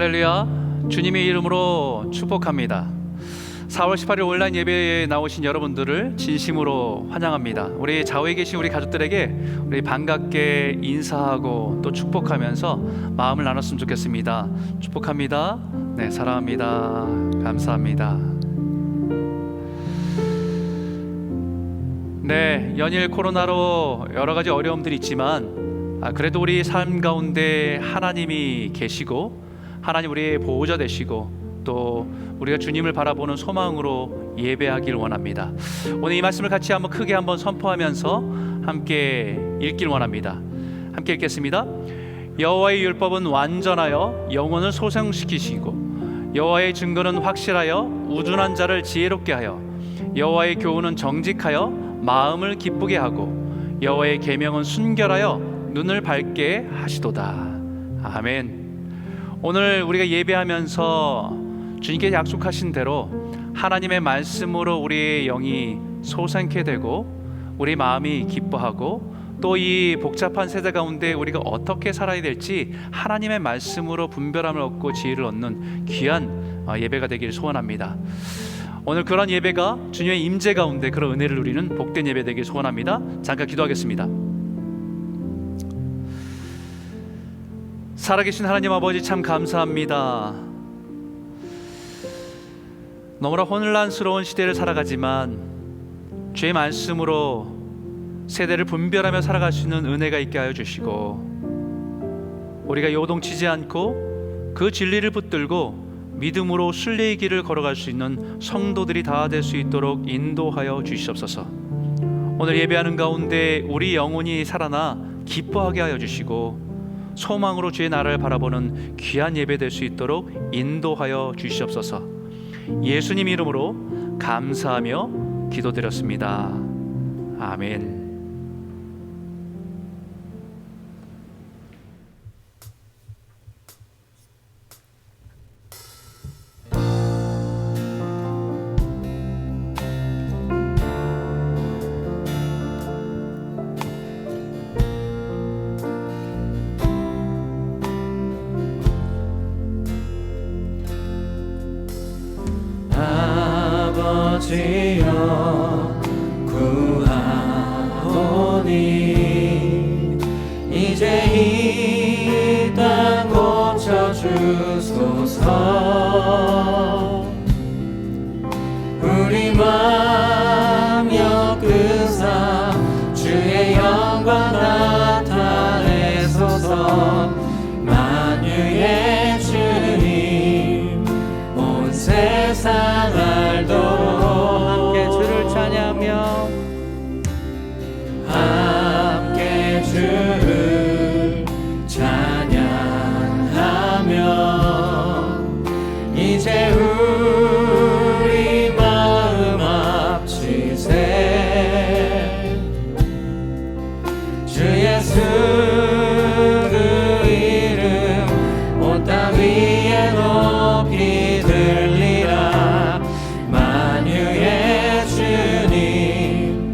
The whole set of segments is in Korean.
할렐루야. 주님의 이름으로 축복합니다. 4월 18일 온라인 예배에 나오신 여러분들을 진심으로 환영합니다. 우리 좌우에 계신 우리 가족들에게 우리 반갑게 인사하고 또 축복하면서 마음을 나눴으면 좋겠습니다. 축복합니다. 네, 사랑합니다. 감사합니다. 네, 연일 코로나로 여러 가지 어려움들이 있지만 그래도 우리 삶 가운데 하나님이 계시고 하나님 우리의 보호자 되시고 또 우리가 주님을 바라보는 소망으로 예배하길 원합니다. 오늘 이 말씀을 같이 한번 크게 한번 선포하면서 함께 읽길 원합니다. 함께 읽겠습니다. 여호와의 율법은 완전하여 영혼을 소생시키시고 여호와의 증거는 확실하여 우둔한 자를 지혜롭게 하여 여호와의 교훈은 정직하여 마음을 기쁘게 하고 여호와의 계명은 순결하여 눈을 밝게 하시도다. 아멘. 오늘 우리가 예배하면서 주님께 약속하신 대로 하나님의 말씀으로 우리의 영이 소생케 되고 우리 마음이 기뻐하고 또 이 복잡한 세대 가운데 우리가 어떻게 살아야 될지 하나님의 말씀으로 분별함을 얻고 지혜를 얻는 귀한 예배가 되기를 소원합니다. 오늘 그런 예배가 주님의 임재 가운데 그런 은혜를 누리는 복된 예배 되기를 소원합니다. 잠깐 기도하겠습니다. 살아계신 하나님 아버지 참 감사합니다. 너무나 혼란스러운 시대를 살아가지만 주의 말씀으로 세대를 분별하며 살아갈 수 있는 은혜가 있게 하여 주시고 우리가 요동치지 않고 그 진리를 붙들고 믿음으로 순례의 길을 걸어갈 수 있는 성도들이 다 될 수 있도록 인도하여 주시옵소서. 오늘 예배하는 가운데 우리 영혼이 살아나 기뻐하게 하여 주시고 소망으로 주의 나라를 바라보는 귀한 예배 될 수 있도록 인도하여 주시옵소서. 예수님 이름으로 감사하며 기도드렸습니다. 아멘. 아버지여 구하오니 이제 이 땅 고쳐주소서. 우리 맘 엮으사 주의 영광 나타내소서. 만유의 주님 온 세상 알도록 함께 주를 찬양하며 함께 주를 찬양하며 이제 우리 마음 합치세. 주 예수 그 이름 온 땅 위에 높이 들리라. 만유의 주님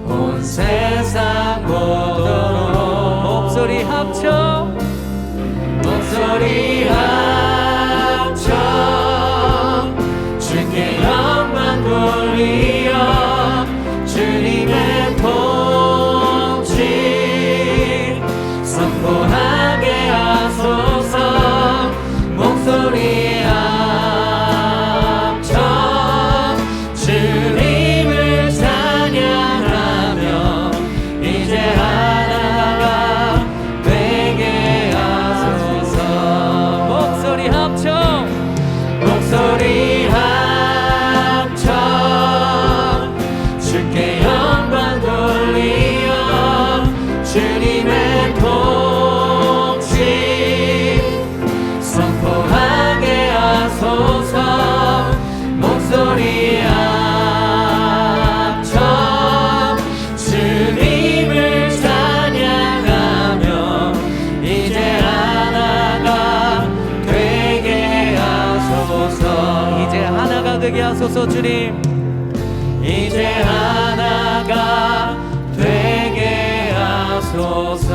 온 세상 보도록 목소리 합쳐 목소리 합쳐 주께 영광 돌리어 주님의 통치 선포하게 하소서. 목소리 합쳐 주님을 찬양하며 이제 하나가 되게 하소서. 목소리 합쳐 목소리 합쳐 주께 영광 돌리어 주님의 통치 선포하게 하소서. 목소리 합쳐 주님을 찬양하며 이제 하나가 되게 하소서. 이제 하나가 되게 하소서. 주님 이제 하나가 되게 하소서.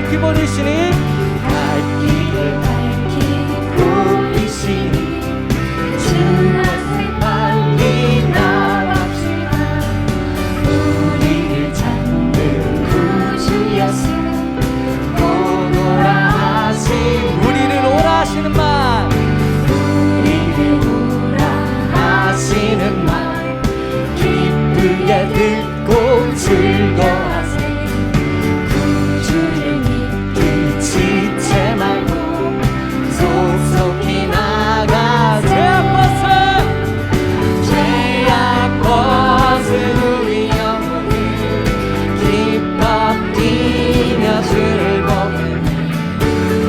밝히 보이시니 갈 길을 보이시니 주 앞에 빨리 나갑시다. 우리를 잡는 구주 예수 오노라 하신 우리를 오라 하시는 말 우리를 오라 하시는 말 기쁘게 듣고 즐거워하세. 구주를 믿기 지체 말고 속속히 나가. 죄악 벗은 우리 영혼을 기뻐 뛰며 주를 보게.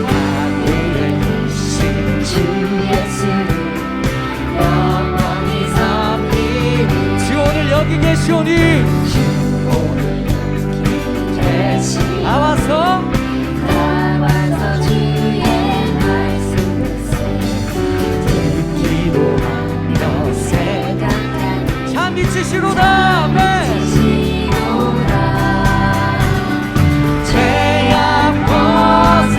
하늘에 계신 주 예수를 영원히 섬기리. 주 오늘 여기 계시오니 나와서 주의 말씀을 듣기도 하며 생각하니 참 미치시로다. 죄악 벗은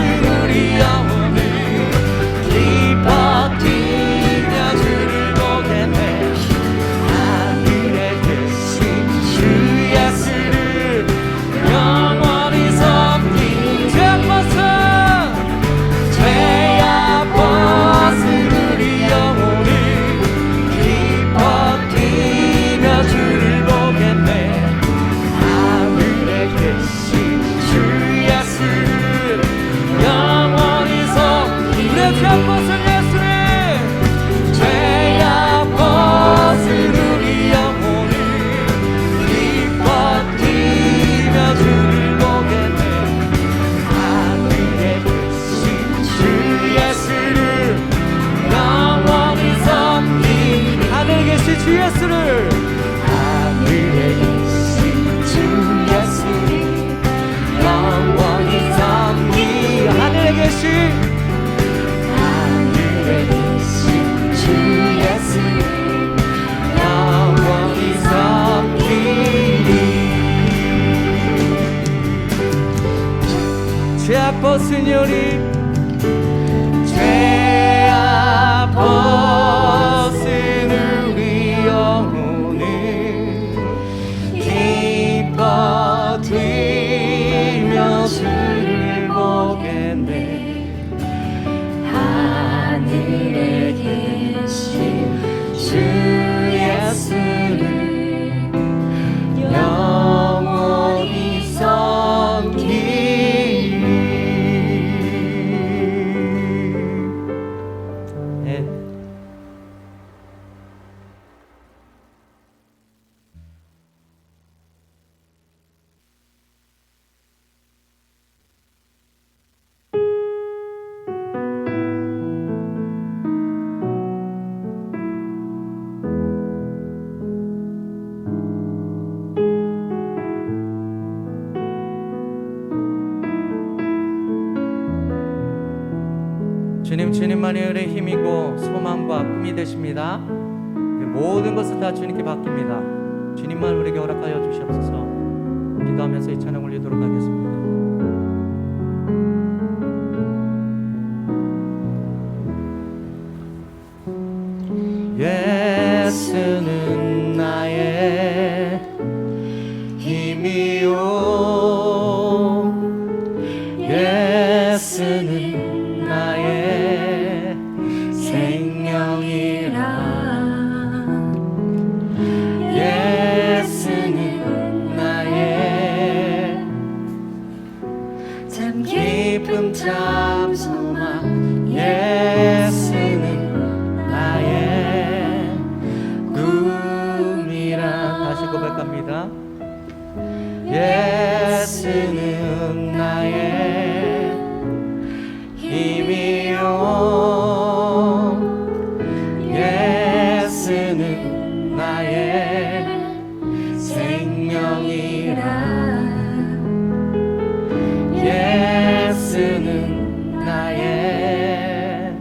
우리 영혼을 기뻐 뛰며 주를 보겠네. 하늘에 계신 주 예수를 영원히 섬기. 죄악 벗은 우리 영혼을 기뻐 뛰며 주를 보겠네. 하늘에 계신 주 예수를 영원히 섬기. 우리의 죄악 벗은 예수를 죄악 벗은 우리 영혼을 기뻐 뛰며 주를 보겠네. 하늘에 계신 주 예수를 영원히 섬기. 하늘에 계신 주 예수를 하늘에 계신 주 예수를 영원히 섬기. 하늘에 계신 주 예수를 영원히 섬기리. 죄악 벗은 요리 죄악 벗은 우리 영혼을 기뻐 뛰며 주를 보겠네. 하늘에 계신 주 예수를 영원히 섬기리. 네. 주님만이 우리의 힘이고 소망과 꿈이 되십니다. 모든 것을 다 주님께 맡깁니다. 주님만 우리에게 허락하여 주시옵소서. 기도하면서 이 찬양 올리도록 하겠습니다. 예수는 나의 힘이요 예수는 나의 생명이라. 예수는 나의 참 깊은 참 소망. 예수는 나의 꿈이라. 다시 고백합니다. 예수는 나의 힘이요 예수는 나의 생명이라. 예수는 나의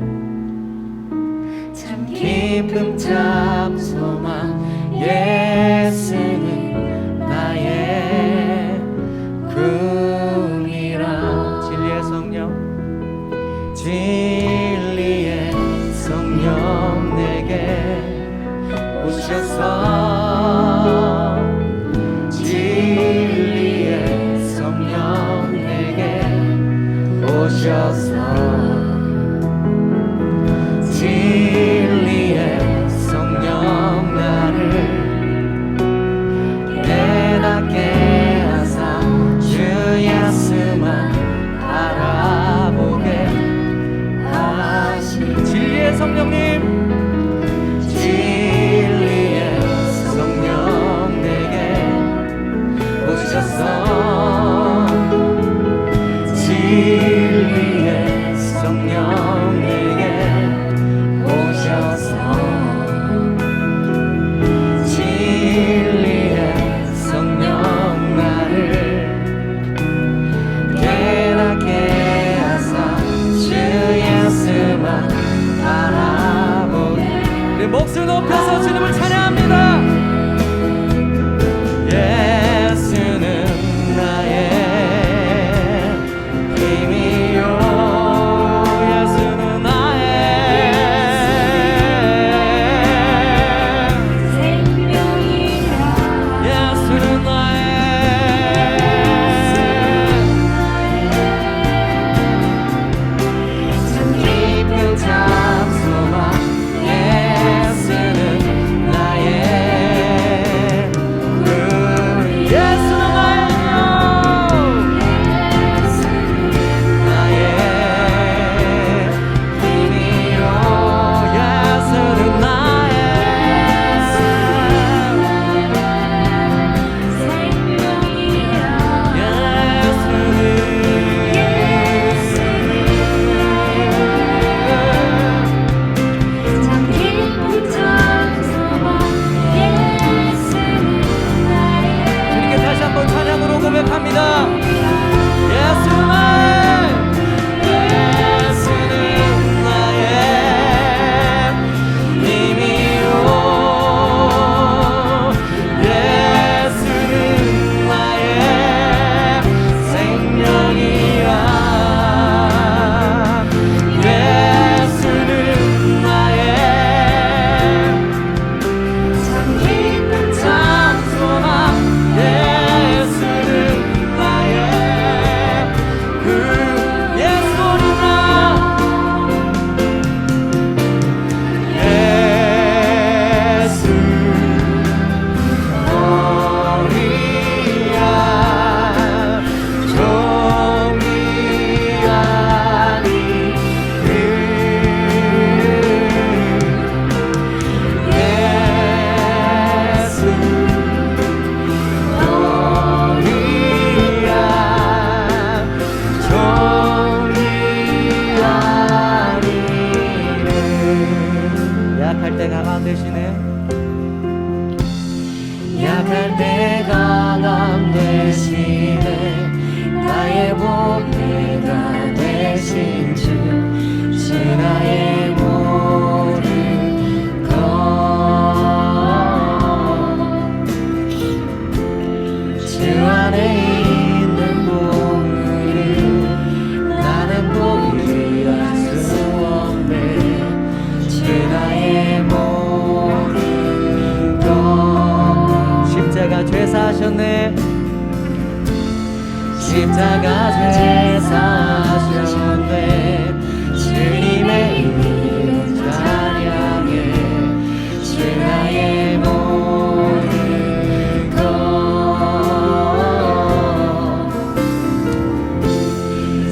참 깊은 참 소망. 예수는 나의 꿈이라. 오셔서 진리의 성령 내게 오셔서 진리의 성령 나를 깨닫게 하사 주 예수만 알아보게 하시. 진리의 성령님, 진리의 성령 내게 오셔서 진리의 성령 내게 오셔서 진리의 성령 나를 깨닫게 하사 주 예수만 알아보게. 우리 목소리 높여서 주님을 찬양합니다. 예수는 나의 힘이요 예수는 나의 생명이라 예수는 나의 참 깊은 장소만 예수는 나의 그 예수는 나의 나의 힘이요 예수는 나의 참 깊은 장소만 예수는 나의 주님께 다시 한번 찬양으로 고백합니다. 예수는 나의 예수는 나의 힘이요 예수는 나의 생명이라 예수는 나의 참 깊은 장소나 예수는 나의 그 예수리라 예수 우리야 종이 아니 예수 우리야 종이 아니네. 약할 때 강함 대신에 약할 때 강함 대신에 나의 보배가 되신 주 나의 모든 것 주 안에 있는 보물을 나는 포기할 수 없네. 주 나의 모든 것 십자가 죄 사하셨네. 십자가 죄 사하셨네. 주님의 이름 찬양해. 주 나의 모든 것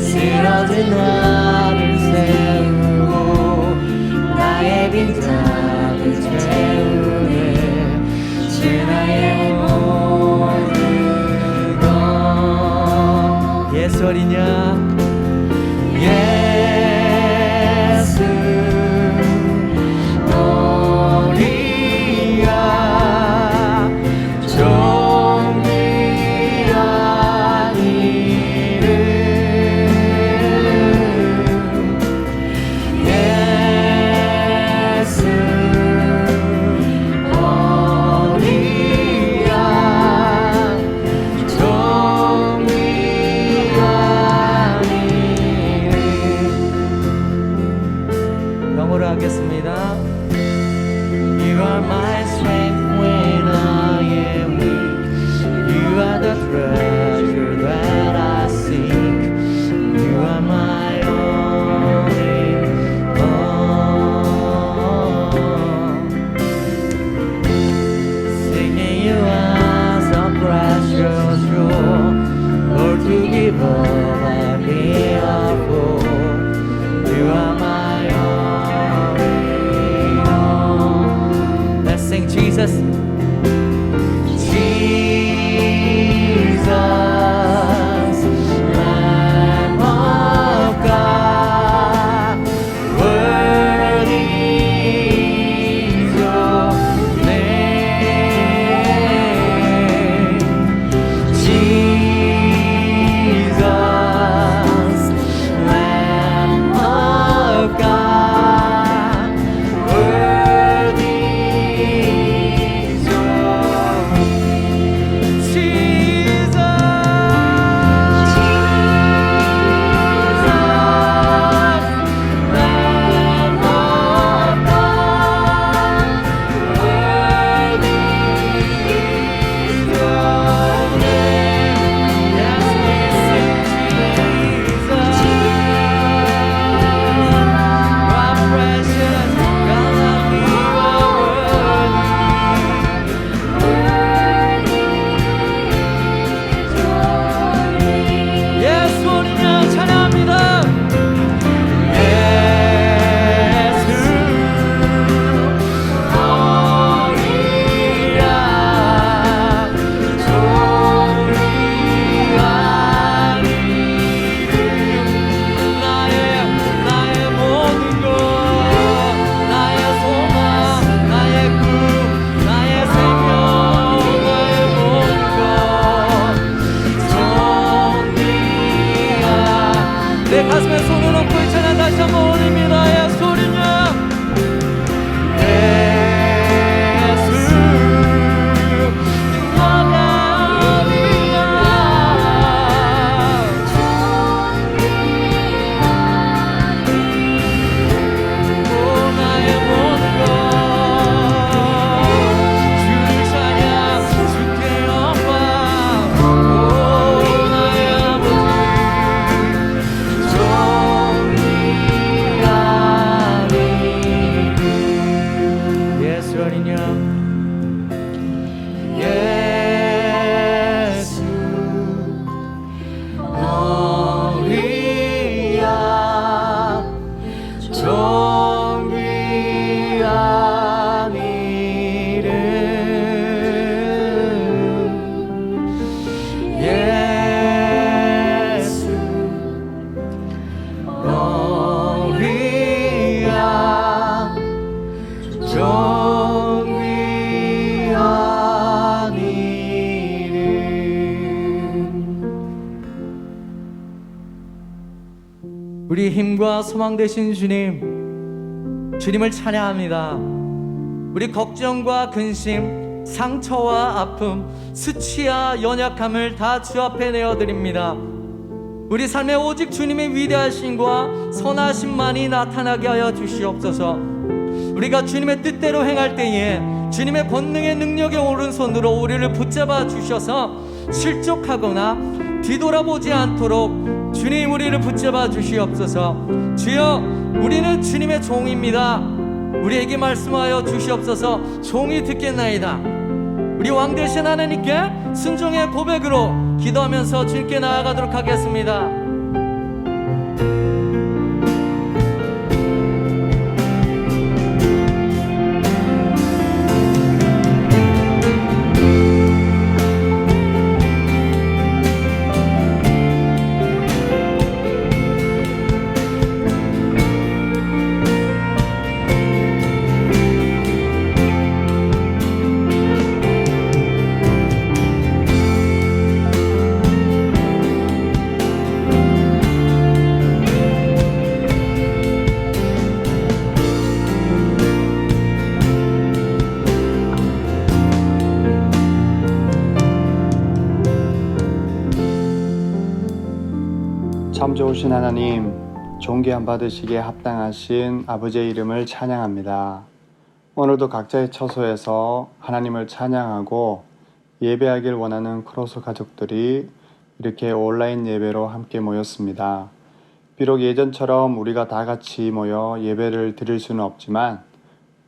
쓰러진 나를 세우고 나의 빈자를 채우네. 주 나의 모든 것 예수 어리냐 예수 우리야 종이 아니를 예수 우리야 종이 아니를 Lamb of God, worthy is your name, Jesus, Lamb of God, worthy is your Jesus, Lamb of God, worthy is your name. Yes, we sing Jesus, our precious God, you are worthy. 예수 우리는 찬양합니다. 예수 너희야 존귀한 이름, 나의 모든 것, 나의 소망, 나의 꿈, 나의 생명, 나의 모든 것 존귀한 내 가슴에 손을 얹고 이 찬양 다시 한번 올립니다. 예수 우리는 예수 너가 어디야 오 나의 모든 것 주를 찬양 주께 영광 오 나의 아버지 존귀한 이름 예수 어린 양 예수 너희야 존귀한 이름 예수 너희야 존귀한 이름. 우리 힘과 소망 되신 주님, 주님을 찬양합니다. 우리 걱정과 근심, 상처와 아픔, 수치와 연약함을 다 주 앞에 내어드립니다. 우리 삶에 오직 주님의 위대하심과 선하심만이 나타나게 하여 주시옵소서. 우리가 주님의 뜻대로 행할 때에 주님의 권능의 능력의 오른손으로 우리를 붙잡아 주셔서 실족하거나 뒤돌아보지 않도록 주님 우리를 붙잡아 주시옵소서. 주여, 우리는 주님의 종입니다. 우리에게 말씀하여 주시옵소서. 종이 듣겠나이다. 우리 왕 되신 하나님께 순종의 고백으로 기도하면서 주님께 나아가도록 하겠습니다. 참 좋으신 하나님, 존귀함 받으시기에 합당하신 아버지의 이름을 찬양합니다. 오늘도 각자의 처소에서 하나님을 찬양하고 예배하길 원하는 크로스 가족들이 이렇게 온라인 예배로 함께 모였습니다. 비록 예전처럼 우리가 다 같이 모여 예배를 드릴 수는 없지만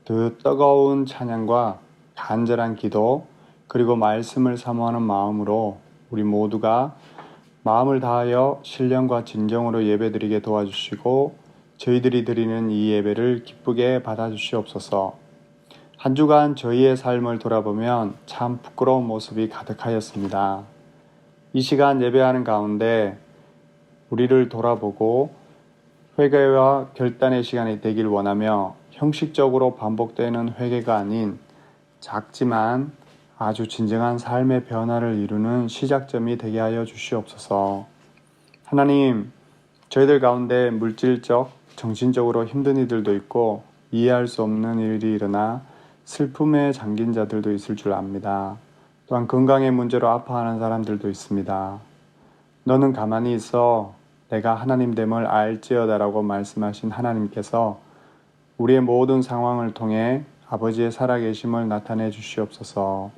그 뜨거운 찬양과 간절한 기도 그리고 말씀을 사모하는 마음으로 우리 모두가 마음을 다하여 신령과 진정으로 예배드리게 도와주시고 저희들이 드리는 이 예배를 기쁘게 받아주시옵소서. 한 주간 저희의 삶을 돌아보면 참 부끄러운 모습이 가득하였습니다. 이 시간 예배하는 가운데 우리를 돌아보고 회개와 결단의 시간이 되길 원하며 형식적으로 반복되는 회개가 아닌 작지만 아주 진정한 삶의 변화를 이루는 시작점이 되게 하여 주시옵소서. 하나님, 저희들 가운데 물질적, 정신적으로 힘든 이들도 있고 이해할 수 없는 일이 일어나 슬픔에 잠긴 자들도 있을 줄 압니다. 또한 건강의 문제로 아파하는 사람들도 있습니다. 너는 가만히 있어 내가 하나님됨을 알지어다라고 말씀하신 하나님께서 우리의 모든 상황을 통해 아버지의 살아계심을 나타내 주시옵소서.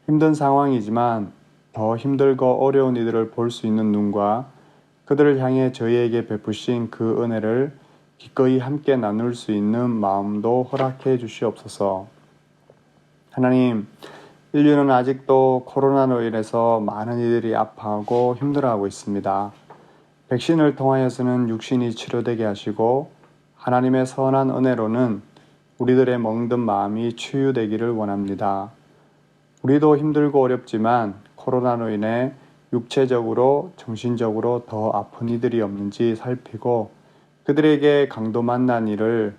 힘든 상황이지만 더 힘들고 어려운 이들을 볼 수 있는 눈과 그들을 향해 저희에게 베푸신 그 은혜를 기꺼이 함께 나눌 수 있는 마음도 허락해 주시옵소서. 하나님, 인류는 아직도 코로나로 인해서 많은 이들이 아파하고 힘들어하고 있습니다. 백신을 통하여서는 육신이 치료되게 하시고 하나님의 선한 은혜로는 우리들의 멍든 마음이 치유되기를 원합니다. 우리도 힘들고 어렵지만 코로나로 인해 육체적으로 정신적으로 더 아픈 이들이 없는지 살피고 그들에게 강도 만난 이를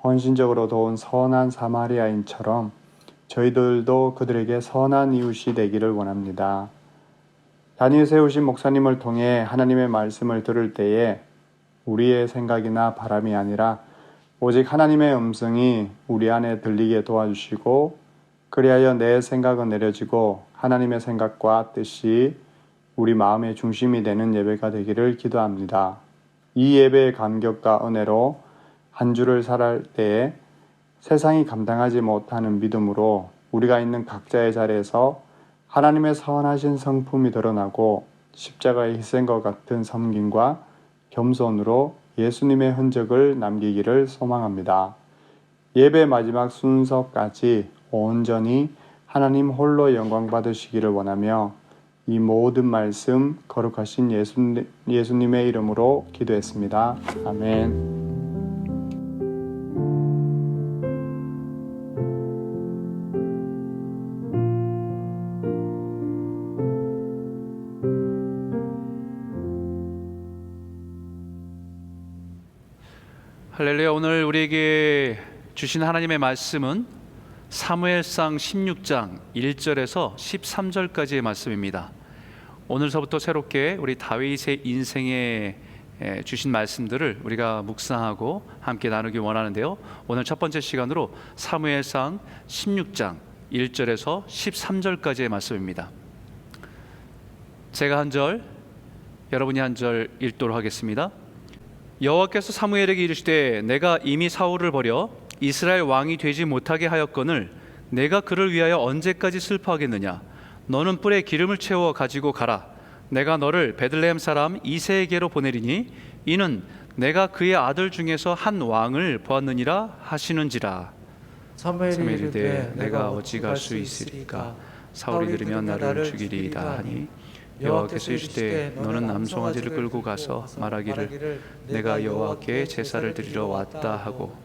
헌신적으로 도운 선한 사마리아인처럼 저희들도 그들에게 선한 이웃이 되기를 원합니다. 단위 세우신 목사님을 통해 하나님의 말씀을 들을 때에 우리의 생각이나 바람이 아니라 오직 하나님의 음성이 우리 안에 들리게 도와주시고 그리하여 내 생각은 내려지고 하나님의 생각과 뜻이 우리 마음의 중심이 되는 예배가 되기를 기도합니다. 이 예배의 감격과 은혜로 한 주를 살아갈 때에 세상이 감당하지 못하는 믿음으로 우리가 있는 각자의 자리에서 하나님의 선하신 성품이 드러나고 십자가의 희생과 같은 섬김과 겸손으로 예수님의 흔적을 남기기를 소망합니다. 예배 마지막 순서까지 온전히 하나님 홀로 영광 받으시기를 원하며 이 모든 말씀 거룩하신 예수님의 이름으로 기도했습니다. 아멘. 할렐루야. 오늘 우리에게 주신 하나님의 말씀은 사무엘상 16장 1절에서 13절까지의 말씀입니다. 오늘서부터 새롭게 우리 다윗의 인생에 주신 말씀들을 우리가 묵상하고 함께 나누기 원하는데요. 오늘 첫 번째 시간으로 사무엘상 16장 1절에서 13절까지의 말씀입니다. 제가 한 절, 여러분이 한 절 읽도록 하겠습니다. 여호와께서 사무엘에게 이르시되 내가 이미 사울을 버려 이스라엘 왕이 되지 못하게 하였거늘 내가 그를 위하여 언제까지 슬퍼하겠느냐. 너는 뿔에 기름을 채워 가지고 가라. 내가 너를 베들레헴 사람 이새에게로 보내리니 이는 내가 그의 아들 중에서 한 왕을 보았느니라 하시는지라. 사무엘이 이르되 내가 어찌 갈 수 있으리까. 사울이 들으면 나를 죽이리이다 하니 여호와께서 이르시되 너는 남송아지를 끌고 가서 말하기를 내가 여호와께 제사를 드리러 왔다 하고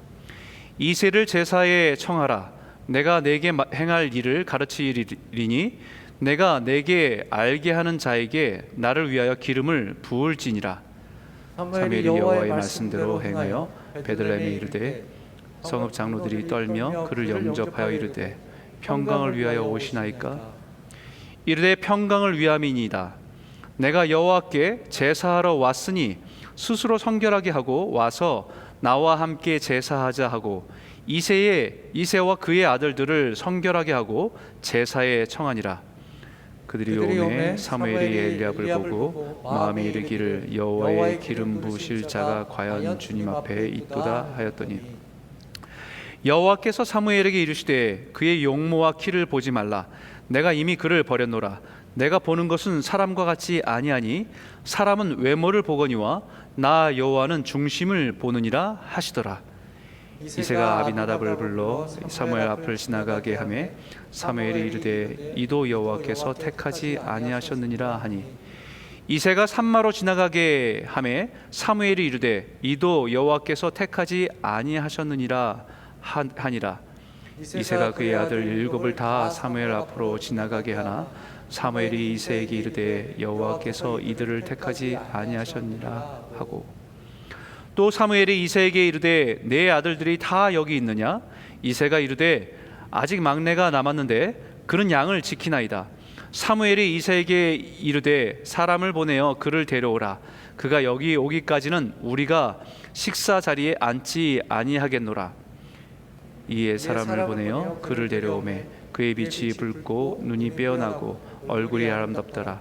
이새를 제사에 청하라. 내가 내게 행할 일을 가르치리니 내가 내게 알게 하는 자에게 나를 위하여 기름을 부을지니라. 사무엘이 여호와의 말씀대로 행하여 베들레헴에 이르되 성읍 장로들이 떨며 그를 영접하여 이르되 평강을 위하여 오시나이까. 이르되 평강을 위함이니이다. 내가 여호와께 제사하러 왔으니 스스로 성결하게 하고 와서 나와 함께 제사하자 하고 이새와 그의 아들들을 성결하게 하고 제사에 청하니라. 그들이 오매 사무엘이 엘리압을 보고 마음에 이르기를 여호와의 기름 부으실 자가 과연 주님 앞에 있도다 하였더니 여호와께서 사무엘에게 이르시되 그의 용모와 키를 보지 말라. 내가 이미 그를 버렸노라. 내가 보는 것은 사람과 같이 아니하니 사람은 외모를 보거니와 나 여호와는 중심을 보느니라 하시더라. 이새가 아비나답을 불러 사무엘 앞을 지나가게 하매 사무엘이 이르되 이도 여호와께서 택하지 아니하셨느니라 하니 이새가 산마로 지나가게 하매 사무엘이 이르되 이도 여호와께서 택하지 아니하셨느니라 하니라. 이새가 그의 아들 일곱을 다 사무엘 앞으로 지나가게 하나 사무엘이 이새에게 이르되 여호와께서 이들을 택하지 아니하셨니라 하고, 또 사무엘이 이새에게 이르되 내 아들들이 다 여기 있느냐? 이새가 이르되 아직 막내가 남았는데 그는 양을 지키나이다. 사무엘이 이새에게 이르되 사람을 보내어 그를 데려오라. 그가 여기 오기까지는 우리가 식사 자리에 앉지 아니하겠노라. 이에 사람을 보내어 그를 데려오매 그의 빛이 붉고 눈이 빼어나고 얼굴이 아름답더라.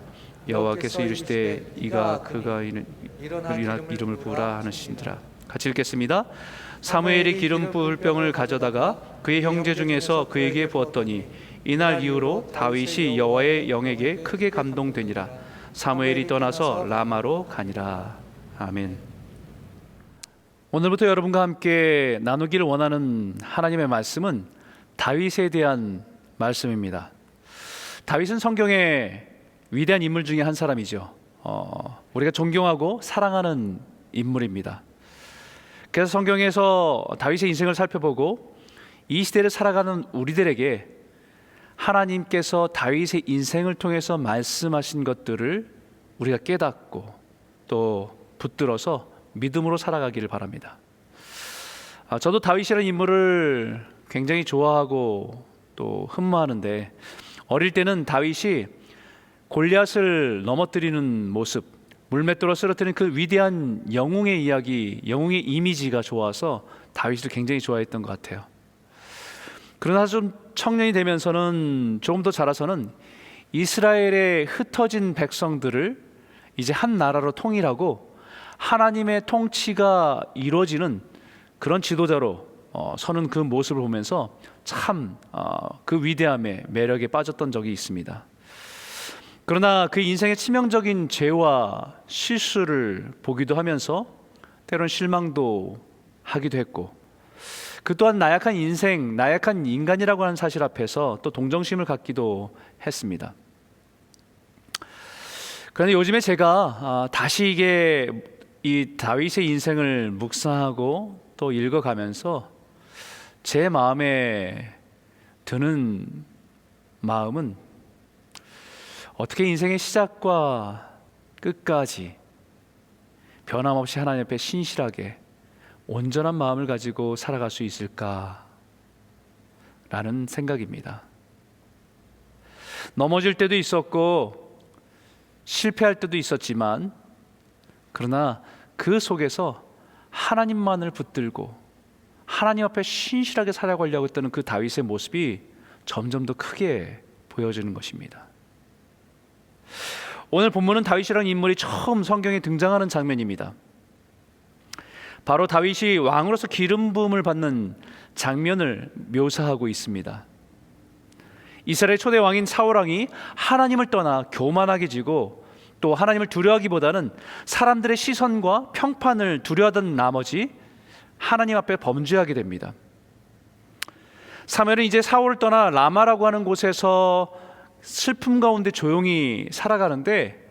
여호와께서 이르시되 이가 그가 이름을 부으라 하시니라. 같이 읽겠습니다. 사무엘이 기름 부을 병을 가져다가 그의 형제 중에서 그에게 부었더니 이날 이후로 다윗이 여호와의 영에게 크게 감동되니라. 사무엘이 떠나서 라마로 가니라. 아멘. 오늘부터 여러분과 함께 나누기를 원하는 하나님의 말씀은 다윗에 대한 말씀입니다. 다윗은 성경의 위대한 인물 중에 한 사람이죠. 우리가 존경하고 사랑하는 인물입니다. 그래서 성경에서 다윗의 인생을 살펴보고 이 시대를 살아가는 우리들에게 하나님께서 다윗의 인생을 통해서 말씀하신 것들을 우리가 깨닫고 또 붙들어서 믿음으로 살아가기를 바랍니다. 저도 다윗이라는 인물을 굉장히 좋아하고 또 흠모하는데, 어릴 때는 다윗이 골리앗을 넘어뜨리는 모습, 물맷돌로 쓰러뜨리는 그 위대한 영웅의 이야기, 영웅의 이미지가 좋아서 다윗을 굉장히 좋아했던 것 같아요. 그러나 좀 청년이 되면서는, 조금 더 자라서는 이스라엘의 흩어진 백성들을 이제 한 나라로 통일하고 하나님의 통치가 이루어지는 그런 지도자로 서는 그 모습을 보면서 참 그 위대함에 매력에 빠졌던 적이 있습니다. 그러나 그 인생의 치명적인 죄와 실수를 보기도 하면서 때로는 실망도 하기도 했고, 그 또한 나약한 인생, 나약한 인간이라고 하는 사실 앞에서 또 동정심을 갖기도 했습니다. 그런데 요즘에 제가 다시 이 다윗의 인생을 묵상하고 또 읽어가면서 제 마음에 드는 마음은, 어떻게 인생의 시작과 끝까지 변함없이 하나님 앞에 신실하게 온전한 마음을 가지고 살아갈 수 있을까라는 생각입니다. 넘어질 때도 있었고 실패할 때도 있었지만, 그러나 그 속에서 하나님만을 붙들고 하나님 앞에 신실하게 살아가려고 했던 그 다윗의 모습이 점점 더 크게 보여지는 것입니다. 오늘 본문은 다윗이라는 인물이 처음 성경에 등장하는 장면입니다. 바로 다윗이 왕으로서 기름 부음을 받는 장면을 묘사하고 있습니다. 이스라엘 초대 왕인 사울 왕이 하나님을 떠나 교만하게 지고 또 하나님을 두려워하기보다는 사람들의 시선과 평판을 두려워하던 나머지 하나님 앞에 범죄하게 됩니다. 사무엘은 이제 사울을 떠나 라마라고 하는 곳에서 슬픔 가운데 조용히 살아가는데,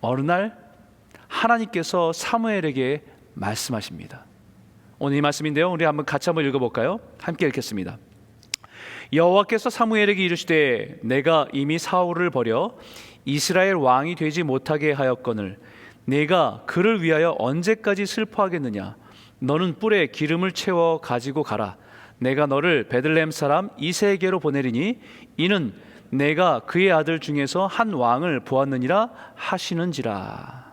어느 날 하나님께서 사무엘에게 말씀하십니다. 오늘 이 말씀인데요, 우리 같이 한번 읽어볼까요? 함께 읽겠습니다. 여호와께서 사무엘에게 이르시되 내가 이미 사울을 버려 이스라엘 왕이 되지 못하게 하였거늘 내가 그를 위하여 언제까지 슬퍼하겠느냐? 너는 뿔에 기름을 채워 가지고 가라. 내가 너를 베들레헴 사람 이새에게로 보내리니 이는 내가 그의 아들 중에서 한 왕을 보았느니라 하시는지라.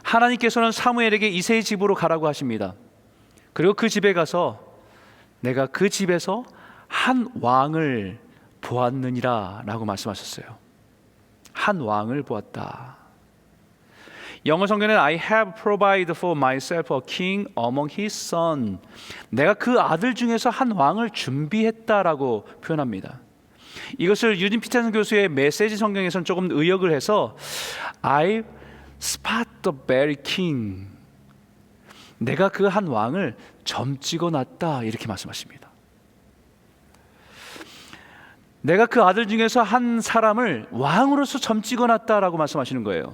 하나님께서는 사무엘에게 이새의 집으로 가라고 하십니다. 그리고 그 집에 가서 내가 그 집에서 한 왕을 보았느니라 라고 말씀하셨어요. 한 왕을 보았다. 영어 성경에는 I have provided for myself a king among his son. 내가 그 아들 중에서 한 왕을 준비했다라고 표현합니다. 이것을 유진 피터슨 교수의 메시지 성경에서는 조금 의역을 해서 I spot the very king. 내가 그 한 왕을 점찍어 놨다 이렇게 말씀하십니다. 내가 그 아들 중에서 한 사람을 왕으로서 점찍어 놨다라고 말씀하시는 거예요.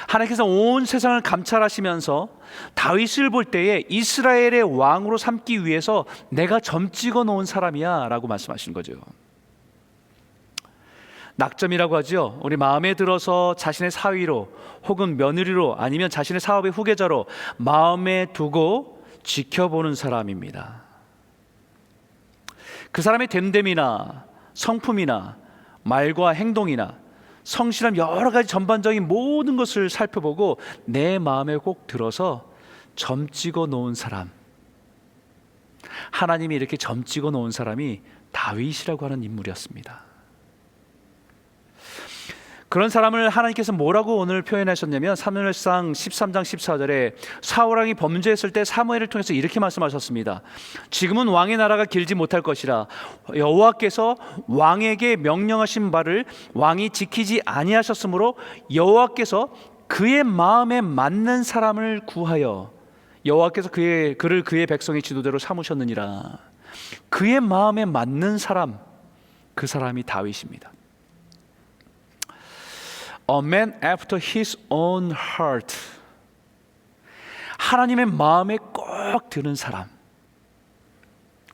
하나님께서 온 세상을 감찰하시면서 다윗을 볼 때에 이스라엘의 왕으로 삼기 위해서 내가 점 찍어 놓은 사람이야 라고 말씀하시는 거죠. 낙점이라고 하죠. 우리 마음에 들어서 자신의 사위로 혹은 며느리로 아니면 자신의 사업의 후계자로 마음에 두고 지켜보는 사람입니다. 그 사람의 됨됨이나 성품이나 말과 행동이나 성실함, 여러 가지 전반적인 모든 것을 살펴보고 내 마음에 꼭 들어서 점 찍어 놓은 사람, 하나님이 이렇게 점 찍어 놓은 사람이 다윗이라고 하는 인물이었습니다. 그런 사람을 하나님께서 뭐라고 오늘 표현하셨냐면 사무엘상 13장 14절에 사울왕이 범죄했을 때 사무엘을 통해서 이렇게 말씀하셨습니다. 지금은 왕의 나라가 길지 못할 것이라 여호와께서 왕에게 명령하신 바를 왕이 지키지 아니하셨으므로 여호와께서 그의 마음에 맞는 사람을 구하여 여호와께서 그를 그의 백성의 지도대로 삼으셨느니라. 그의 마음에 맞는 사람, 그 사람이 다윗입니다. A man after his own heart. 하나님의 마음에 꼭 드는 사람,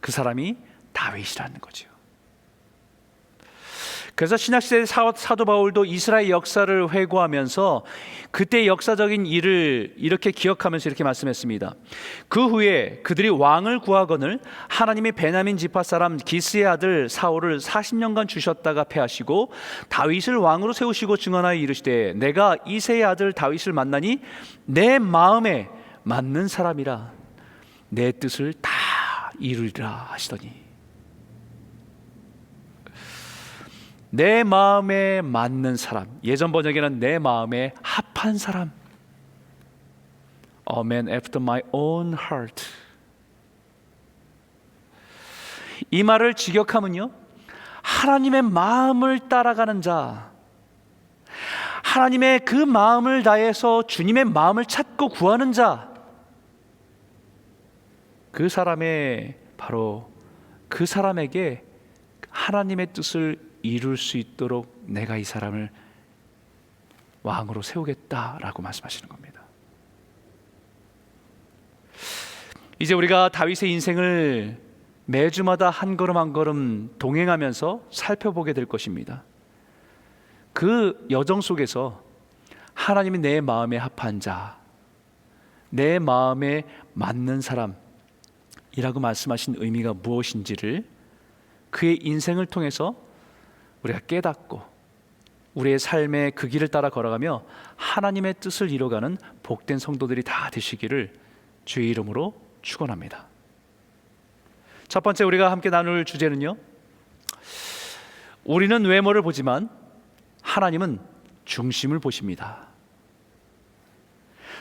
그 사람이 다윗이라는 거죠. 그래서 신약시대의 사도 바울도 이스라엘 역사를 회고하면서 그때 역사적인 일을 이렇게 기억하면서 이렇게 말씀했습니다. 그 후에 그들이 왕을 구하거늘 하나님의 베냐민 지파 사람 기스의 아들 사울을 40년간 주셨다가 패하시고 다윗을 왕으로 세우시고 증언하여 이르시되 내가 이새의 아들 다윗을 만나니 내 마음에 맞는 사람이라 내 뜻을 다 이루리라 하시더니 내 마음에 맞는 사람, 예전 번역에는 내 마음에 합한 사람. A man after my own heart. 이 말을 직역하면요, 하나님의 마음을 따라가는 자, 하나님의 그 마음을 다해서 주님의 마음을 찾고 구하는 자, 그 사람의 바로 그 사람에게 하나님의 뜻을 이룰 수 있도록 내가 이 사람을 왕으로 세우겠다라고 말씀하시는 겁니다. 이제 우리가 다윗의 인생을 매주마다 한 걸음 한 걸음 동행하면서 살펴보게 될 것입니다. 그 여정 속에서 하나님이 내 마음에 합한 자, 내 마음에 맞는 사람이라고 말씀하신 의미가 무엇인지를 그의 인생을 통해서 우리가 깨닫고 우리의 삶의 그 길을 따라 걸어가며 하나님의 뜻을 이뤄가는 복된 성도들이 다 되시기를 주의 이름으로 축원합니다. 첫 번째 우리가 함께 나눌 주제는요, 우리는 외모를 보지만 하나님은 중심을 보십니다.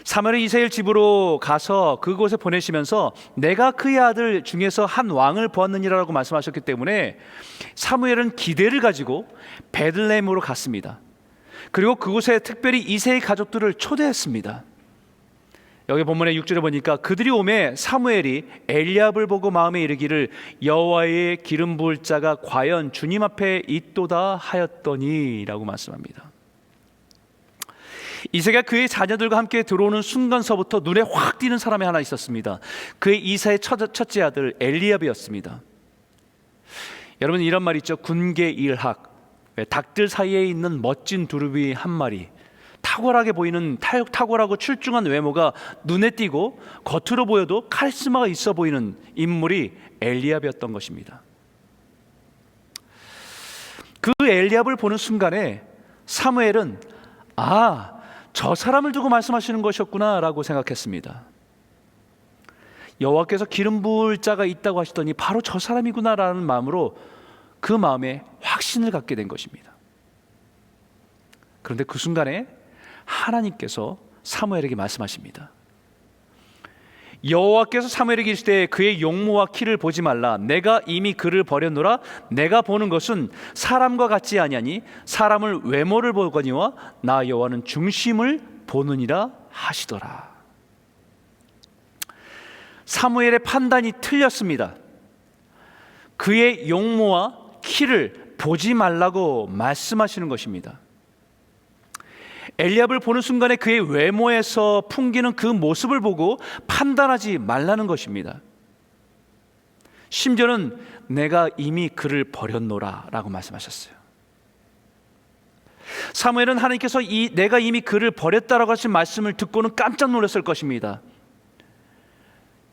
사무엘이 이새의 집으로 가서 그곳에 보내시면서 내가 그의 아들 중에서 한 왕을 보았느니라고 말씀하셨기 때문에 사무엘은 기대를 가지고 베들레헴으로 갔습니다. 그리고 그곳에 특별히 이새의 가족들을 초대했습니다. 여기 본문의 6절에 보니까 그들이 오매 사무엘이 엘리압을 보고 마음에 이르기를 여호와의 기름 부을 자가 과연 주님 앞에 있도다 하였더니 라고 말씀합니다. 이새가 그의 자녀들과 함께 들어오는 순간서부터 눈에 확 띄는 사람이 하나 있었습니다. 그의 이사의 첫째 아들 엘리압이었습니다. 여러분, 이런 말 있죠. 군계일학, 닭들 사이에 있는 멋진 두루비 한 마리, 탁월하게 보이는 탁월하고 출중한 외모가 눈에 띄고 겉으로 보여도 카리스마가 있어 보이는 인물이 엘리압이었던 것입니다. 그 엘리압을 보는 순간에 사무엘은 저 사람을 두고 말씀하시는 것이었구나 라고 생각했습니다. 여호와께서 기름 부을 자가 있다고 하시더니 바로 저 사람이구나 라는 마음으로 그 마음에 확신을 갖게 된 것입니다. 그런데 그 순간에 하나님께서 사무엘에게 말씀하십니다. 여호와께서 사무엘에게 이르시되 그의 용모와 키를 보지 말라. 내가 이미 그를 버렸노라. 내가 보는 것은 사람과 같지 아니하니 사람을 외모를 보거니와 나 여호와는 중심을 보느니라 하시더라. 사무엘의 판단이 틀렸습니다. 그의 용모와 키를 보지 말라고 말씀하시는 것입니다. 엘리압을 보는 순간에 그의 외모에서 풍기는 그 모습을 보고 판단하지 말라는 것입니다. 심지어는 내가 이미 그를 버렸노라 라고 말씀하셨어요. 사무엘은 하나님께서 내가 이미 그를 버렸다라고 하신 말씀을 듣고는 깜짝 놀랐을 것입니다.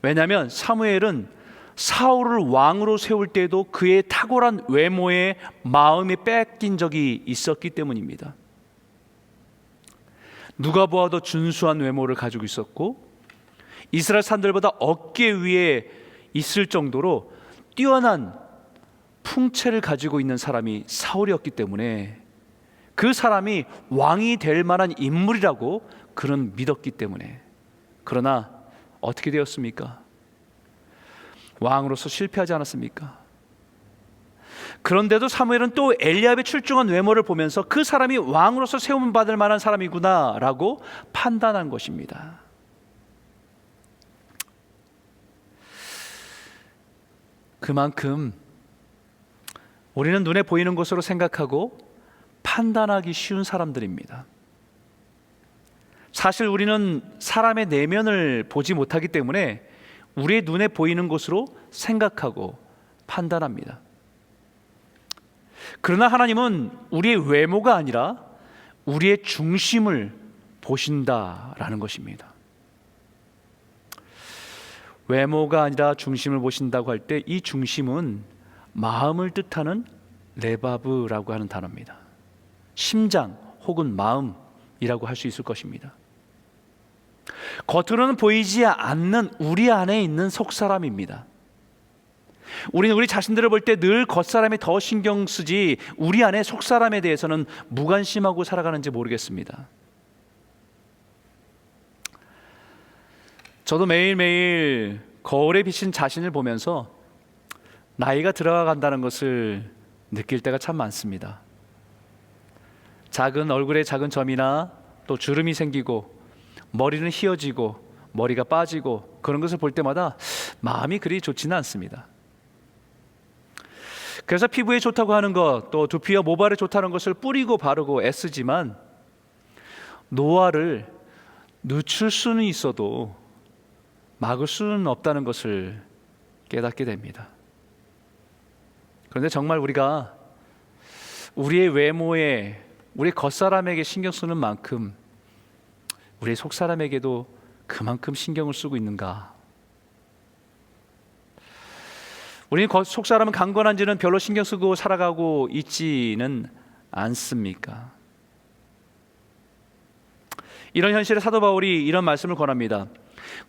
왜냐하면 사무엘은 사울을 왕으로 세울 때도 그의 탁월한 외모에 마음이 뺏긴 적이 있었기 때문입니다. 누가 보아도 준수한 외모를 가지고 있었고 이스라엘 사람들보다 어깨 위에 있을 정도로 뛰어난 풍채를 가지고 있는 사람이 사울이었기 때문에 그 사람이 왕이 될 만한 인물이라고 그는 믿었기 때문에. 그러나 어떻게 되었습니까? 왕으로서 실패하지 않았습니까? 그런데도 사무엘은 또 엘리압의 출중한 외모를 보면서 그 사람이 왕으로서 세움 받을 만한 사람이구나 라고 판단한 것입니다. 그만큼 우리는 눈에 보이는 것으로 생각하고 판단하기 쉬운 사람들입니다. 사실 우리는 사람의 내면을 보지 못하기 때문에 우리의 눈에 보이는 것으로 생각하고 판단합니다. 그러나 하나님은 우리의 외모가 아니라 우리의 중심을 보신다라는 것입니다. 외모가 아니라 중심을 보신다고 할 때 이 중심은 마음을 뜻하는 레바브라고 하는 단어입니다. 심장 혹은 마음이라고 할 수 있을 것입니다. 겉으로는 보이지 않는 우리 안에 있는 속사람입니다. 우리는 우리 자신들을 볼 때 늘 겉사람이 더 신경 쓰지 우리 안에 속사람에 대해서는 무관심하고 살아가는지 모르겠습니다. 저도 매일매일 거울에 비친 자신을 보면서 나이가 들어간다는 것을 느낄 때가 참 많습니다. 작은 얼굴에 작은 점이나 또 주름이 생기고 머리는 휘어지고 머리가 빠지고 그런 것을 볼 때마다 마음이 그리 좋지는 않습니다. 그래서 피부에 좋다고 하는 것, 또 두피와 모발에 좋다는 것을 뿌리고 바르고 애쓰지만 노화를 늦출 수는 있어도 막을 수는 없다는 것을 깨닫게 됩니다. 그런데 정말 우리가 우리의 외모에 우리 겉사람에게 신경 쓰는 만큼 우리의 속사람에게도 그만큼 신경을 쓰고 있는가? 우리는 속사람은 강건한지는 별로 신경 쓰고 살아가고 있지는 않습니까? 이런 현실에 사도 바울이 이런 말씀을 권합니다.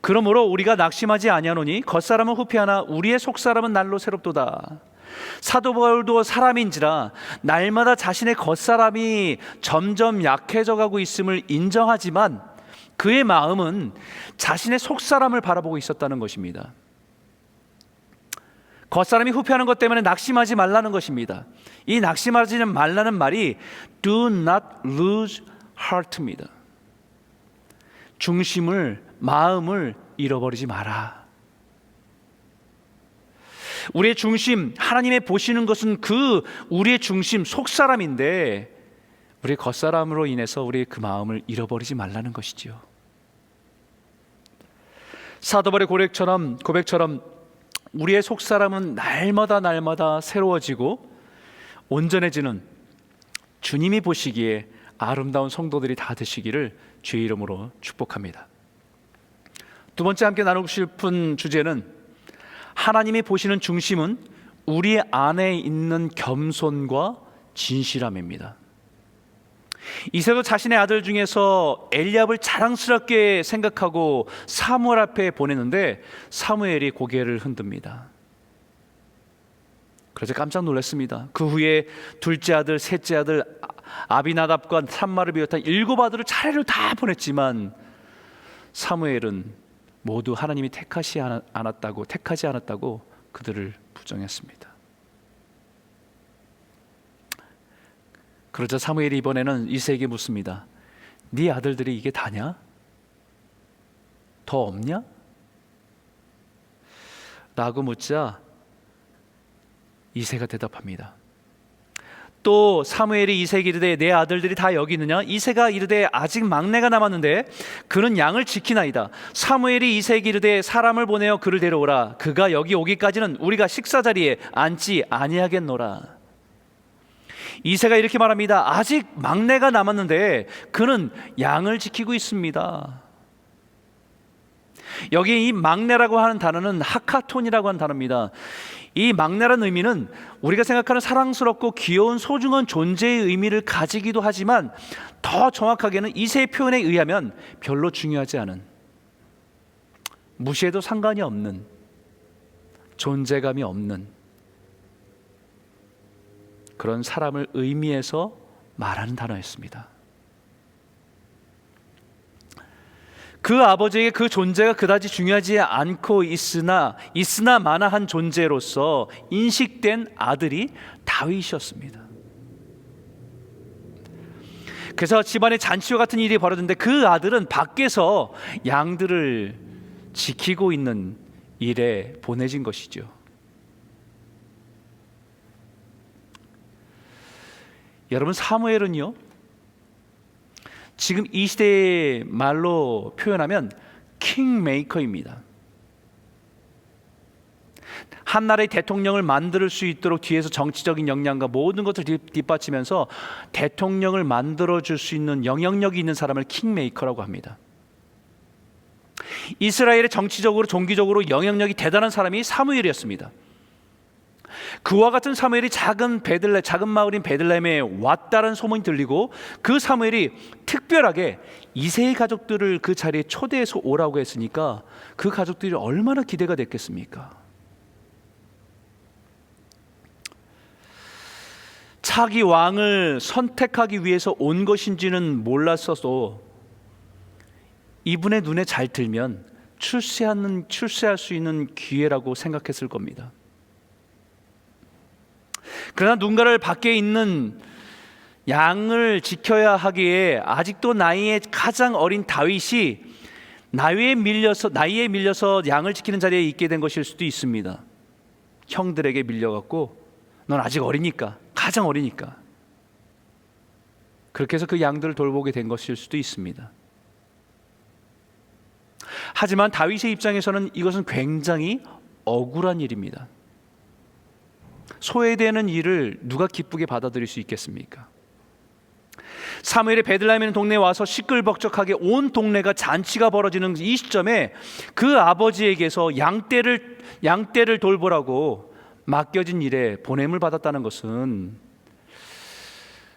그러므로 우리가 낙심하지 아니하노니 겉사람은 후피하나 우리의 속사람은 날로 새롭도다. 사도 바울도 사람인지라 날마다 자신의 겉사람이 점점 약해져 가고 있음을 인정하지만 그의 마음은 자신의 속사람을 바라보고 있었다는 것입니다. 겉사람이 후피하는 것 때문에 낙심하지 말라는 것입니다. 이 낙심하지 말라는 말이 do not lose heart입니다. 중심을, 마음을 잃어버리지 마라. 우리의 중심, 하나님의 보시는 것은 그 우리의 중심, 속사람인데 우리의 겉사람으로 인해서 우리의 그 마음을 잃어버리지 말라는 것이지요. 사도 바울의 고백처럼 우리의 속사람은 날마다 새로워지고 온전해지는 주님이 보시기에 아름다운 성도들이 다 되시기를 주의 이름으로 축복합니다. 두 번째 함께 나누고 싶은 주제는 하나님이 보시는 중심은 우리 안에 있는 겸손과 진실함입니다. 이새도 자신의 아들 중에서 엘리압을 자랑스럽게 생각하고 사무엘 앞에 보냈는데 사무엘이 고개를 흔듭니다. 그래서 깜짝 놀랐습니다. 그 후에 둘째 아들, 셋째 아들 아비나답과 삼마를 비롯한 7 아들을 차례로 다 보냈지만 사무엘은 모두 하나님이 택하지 않았다고 그들을 부정했습니다. 그러자 사무엘이 이번에는 이새에게 묻습니다. 네 아들들이 이게 다냐? 더 없냐? 라고 묻자 이새가 대답합니다. 또 사무엘이 이새에게 이르되 내 아들들이 다 여기 있느냐? 이새가 이르되 아직 막내가 남았는데 그는 양을 지키나이다. 사무엘이 이새에게 이르되 사람을 보내어 그를 데려오라. 그가 여기 오기까지는 우리가 식사 자리에 앉지 아니하겠노라. 이새가 이렇게 말합니다. 아직 막내가 남았는데 그는 양을 지키고 있습니다. 여기 이 막내라고 하는 단어는 하카톤이라고 하는 단어입니다. 이 막내라는 의미는 우리가 생각하는 사랑스럽고 귀여운 소중한 존재의 의미를 가지기도 하지만 더 정확하게는 이새의 표현에 의하면 별로 중요하지 않은, 무시해도 상관이 없는, 존재감이 없는 그런 사람을 의미해서 말하는 단어였습니다. 그 아버지에게 그 존재가 그다지 중요하지 않고 있으나 마나한 존재로서 인식된 아들이 다윗이었습니다. 그래서 집안에 잔치와 같은 일이 벌어졌는데 그 아들은 밖에서 양들을 지키고 있는 일에 보내진 것이죠. 여러분, 사무엘은요, 지금 이 시대의 말로 표현하면 킹메이커입니다. 한 나라의 대통령을 만들 수 있도록 뒤에서 정치적인 역량과 모든 것을 뒷받치면서 대통령을 만들어줄 수 있는 영향력이 있는 사람을 킹메이커라고 합니다. 이스라엘의 정치적으로 종교적으로 영향력이 대단한 사람이 사무엘이었습니다. 그와 같은 사무엘이 작은 마을인 베들레헴에 왔다는 소문이 들리고 그 사무엘이 특별하게 이새의 가족들을 그 자리에 초대해서 오라고 했으니까 그 가족들이 얼마나 기대가 됐겠습니까? 차기 왕을 선택하기 위해서 온 것인지는 몰랐어도 이분의 눈에 잘 들면 출세할 수 있는 기회라고 생각했을 겁니다. 그러나 누군가를 밖에 있는 양을 지켜야 하기에 아직도 나이에 가장 어린 다윗이 나이에 밀려서 양을 지키는 자리에 있게 된 것일 수도 있습니다. 형들에게 밀려갖고 넌 아직 어리니까, 가장 어리니까 그렇게 해서 그 양들을 돌보게 된 것일 수도 있습니다. 하지만 다윗의 입장에서는 이것은 굉장히 억울한 일입니다. 소외되는 일을 누가 기쁘게 받아들일 수 있겠습니까? 사무엘이 베들레헴이라는 동네에 와서 시끌벅적하게 온 동네가 잔치가 벌어지는 이 시점에 그 아버지에게서 양떼를 돌보라고 맡겨진 일에 보냄을 받았다는 것은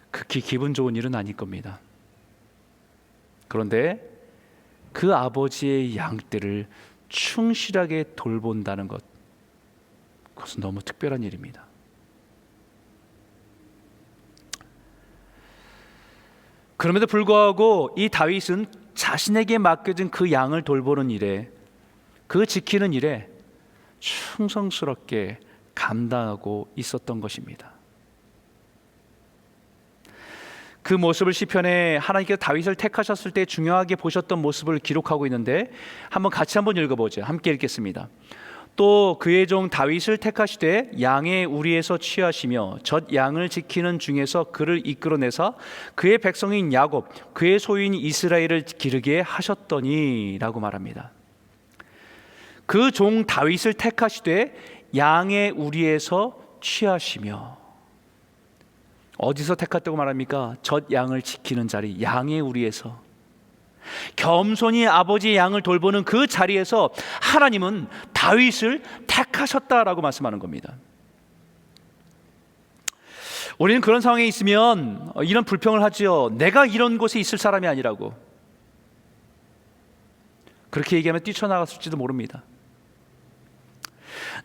극히 기분 좋은 일은 아닐 겁니다. 그런데 그 아버지의 양떼를 충실하게 돌본다는 것, 그것은 너무 특별한 일입니다. 그럼에도 불구하고 이 다윗은 자신에게 맡겨진 그 양을 돌보는 일에, 그 지키는 일에 충성스럽게 감당하고 있었던 것입니다. 그 모습을 시편에 하나님께서 다윗을 택하셨을 때 중요하게 보셨던 모습을 기록하고 있는데 같이 한번 읽어보죠. 함께 읽겠습니다. 또 그의 종 다윗을 택하시되 양의 우리에서 취하시며 젖 양을 지키는 중에서 그를 이끌어내사 그의 백성인 야곱 그의 소유인 이스라엘을 기르게 하셨더니 라고 말합니다. 그 종 다윗을 택하시되 양의 우리에서 취하시며, 어디서 택했다고 말합니까? 젖 양을 지키는 자리, 양의 우리에서 겸손히 아버지의 양을 돌보는 그 자리에서 하나님은 다윗을 택하셨다라고 말씀하는 겁니다. 우리는 그런 상황에 있으면 이런 불평을 하지요. 내가 이런 곳에 있을 사람이 아니라고. 그렇게 얘기하면 뛰쳐나갔을지도 모릅니다.